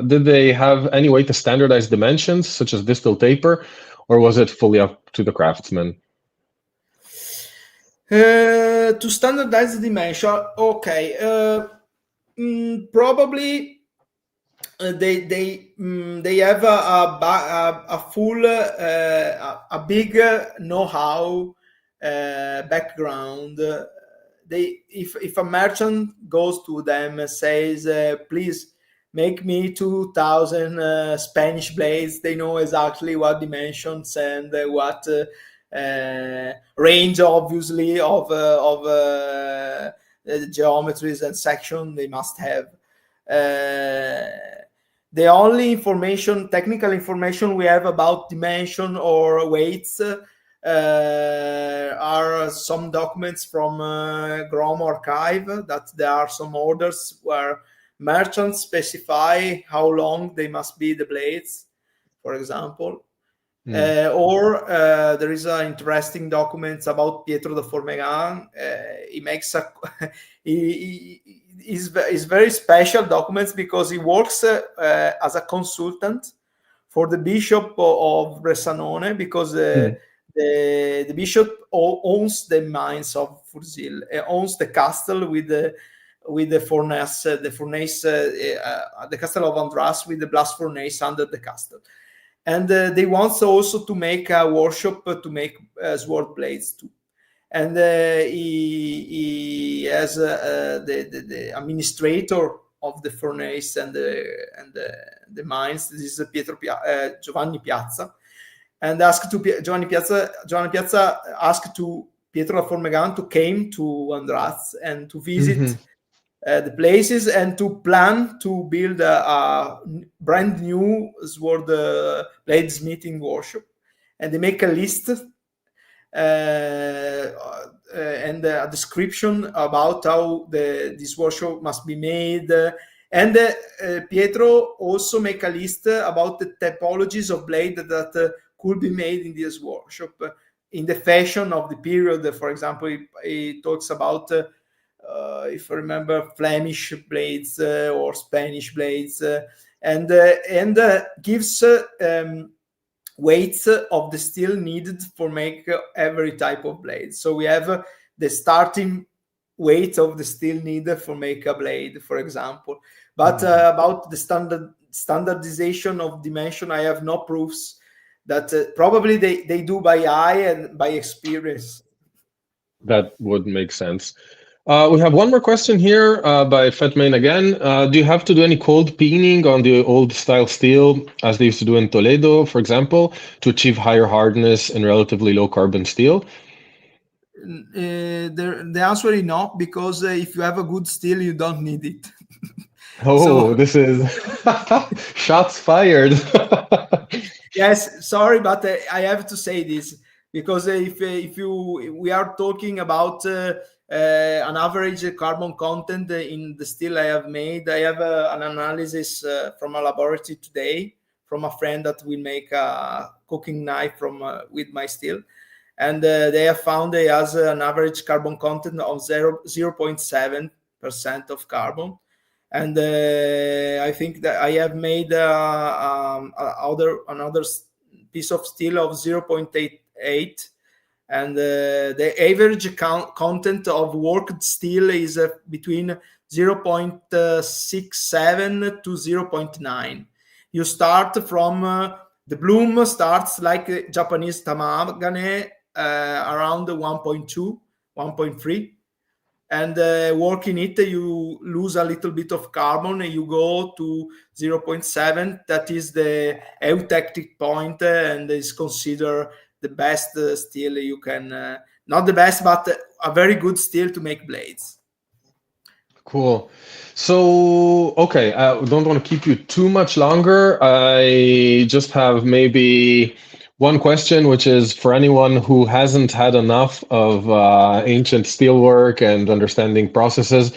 Did they have any way to standardize dimensions, such as distal taper, or was it fully up to the craftsman? To standardize the dimension, okay. Probably they have a full a big know-how background. They if a merchant goes to them and says, please make me 2,000 Spanish blades, they know exactly what dimensions and what range, obviously, of geometries and section they must have. uh, the only information, technical information we have about dimension or weights are some documents from Grom archive, that there are some orders where merchants specify how long they must be the blades, for example. Hmm. Or there is interesting documents about Pietro da Formegan. He makes a is very special documents, because he works as a consultant for the bishop of Bressanone, because Hmm. the bishop owns the mines of Fursil, owns the castle with the furnace, the castle of Andras with the blast furnace under the castle. And they want also to make a workshop to make sword blades too. And he has the administrator of the furnace and the mines. This is Giovanni Piazza, and asked to Giovanni Piazza asked to Pietro Formegan to came to Andraz and to visit Mhm. the places, and to plan to build a brand new sword bladesmithing workshop. And they make a list and a description about how this workshop must be made. And Pietro also make a list about the typologies of blade that could be made in this workshop in the fashion of the period. For example, he talks about if I remember, Flemish blades or Spanish blades, and gives weights of the steel needed for make every type of blade. So we have the starting weight of the steel needed for make a blade, for example. But about the standardization of dimension, I have no proofs. That probably they do by eye and by experience. That would make sense. We have one more question here by Fatmain again. Do you have to do any cold peening on the old style steel, as they used to do in Toledo, for example, to achieve higher hardness and relatively low carbon steel? The answer is no, because if you have a good steel, you don't need it. Oh, So this is shots fired. yes, sorry, but I have to say this. because if we are talking about an average carbon content in the steel I have made, I have an analysis from a laboratory today from a friend that will make a cooking knife from with my steel, and they have found it has an average carbon content of 0.7% of carbon. And I think that I have made another piece of steel of 0.88, and the average content of worked steel is between 0.67 to 0.9. You start from the bloom starts like Japanese tamagane around 1.2, 1.3. And working it, you lose a little bit of carbon, and you go to 0.7. That is the eutectic point, and is considered the best steel you can, not the best, but a very good steel to make blades. Cool. So, okay, I don't want to keep you too much longer. I just have maybe one question, which is for anyone who hasn't had enough of ancient steelwork and understanding processes,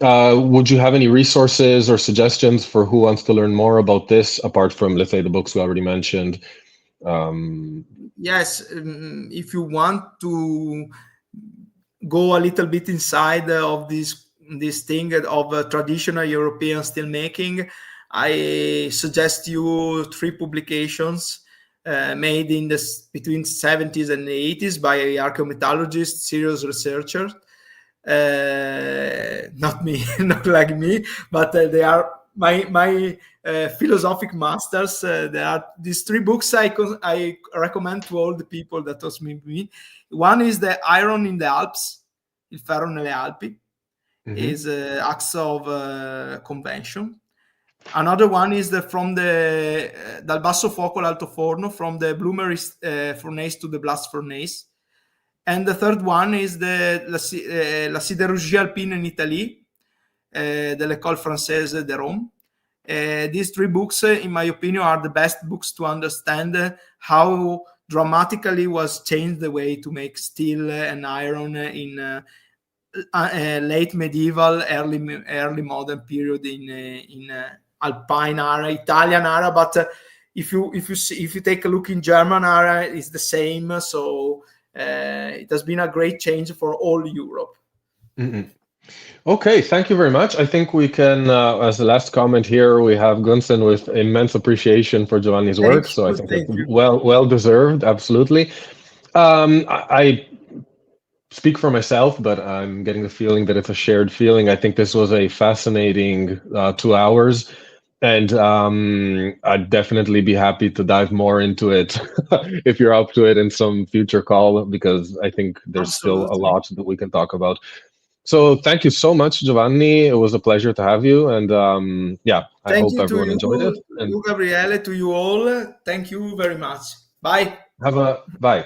would you have any resources or suggestions for who wants to learn more about this, apart from, let's say, the books we already mentioned? Yes, if you want to go a little bit inside of this thing of traditional European steelmaking, I suggest you 3 publications made in between 70s and 80s by archaeometallurgists, serious researchers. Not me, not like me, but they are my philosophic masters. There are these 3 books I recommend to all the people that was with me. One is the Iron in the Alps, Il ferro nelle Alpi, is Acts of Convention. Another one is from the dal basso fuoco all'alto forno, from the bloomer furnace to the blast furnace. And the third one is la sidérurgie alpine in Italy, de l'École Française de Rome. These 3 books, in my opinion, are the best books to understand how dramatically was changed the way to make steel and iron in late medieval, early modern period in Alpine area, Italian area. But if you take a look in German area, it's the same. So it has been a great change for all Europe. Okay, thank you very much. I think we can, as the last comment here, we have Gunsen with immense appreciation for Giovanni's work. So I think it's well deserved, absolutely. I speak for myself, but I'm getting the feeling that it's a shared feeling. I think this was a fascinating 2 hours, and I'd definitely be happy to dive more into it if you're up to it in some future call, because I think there's still a lot that we can talk about. So thank you so much, Giovanni. It was a pleasure to have you, and I hope everyone enjoyed it. And you, Gabriele, to you all. Thank you very much. Bye. Bye.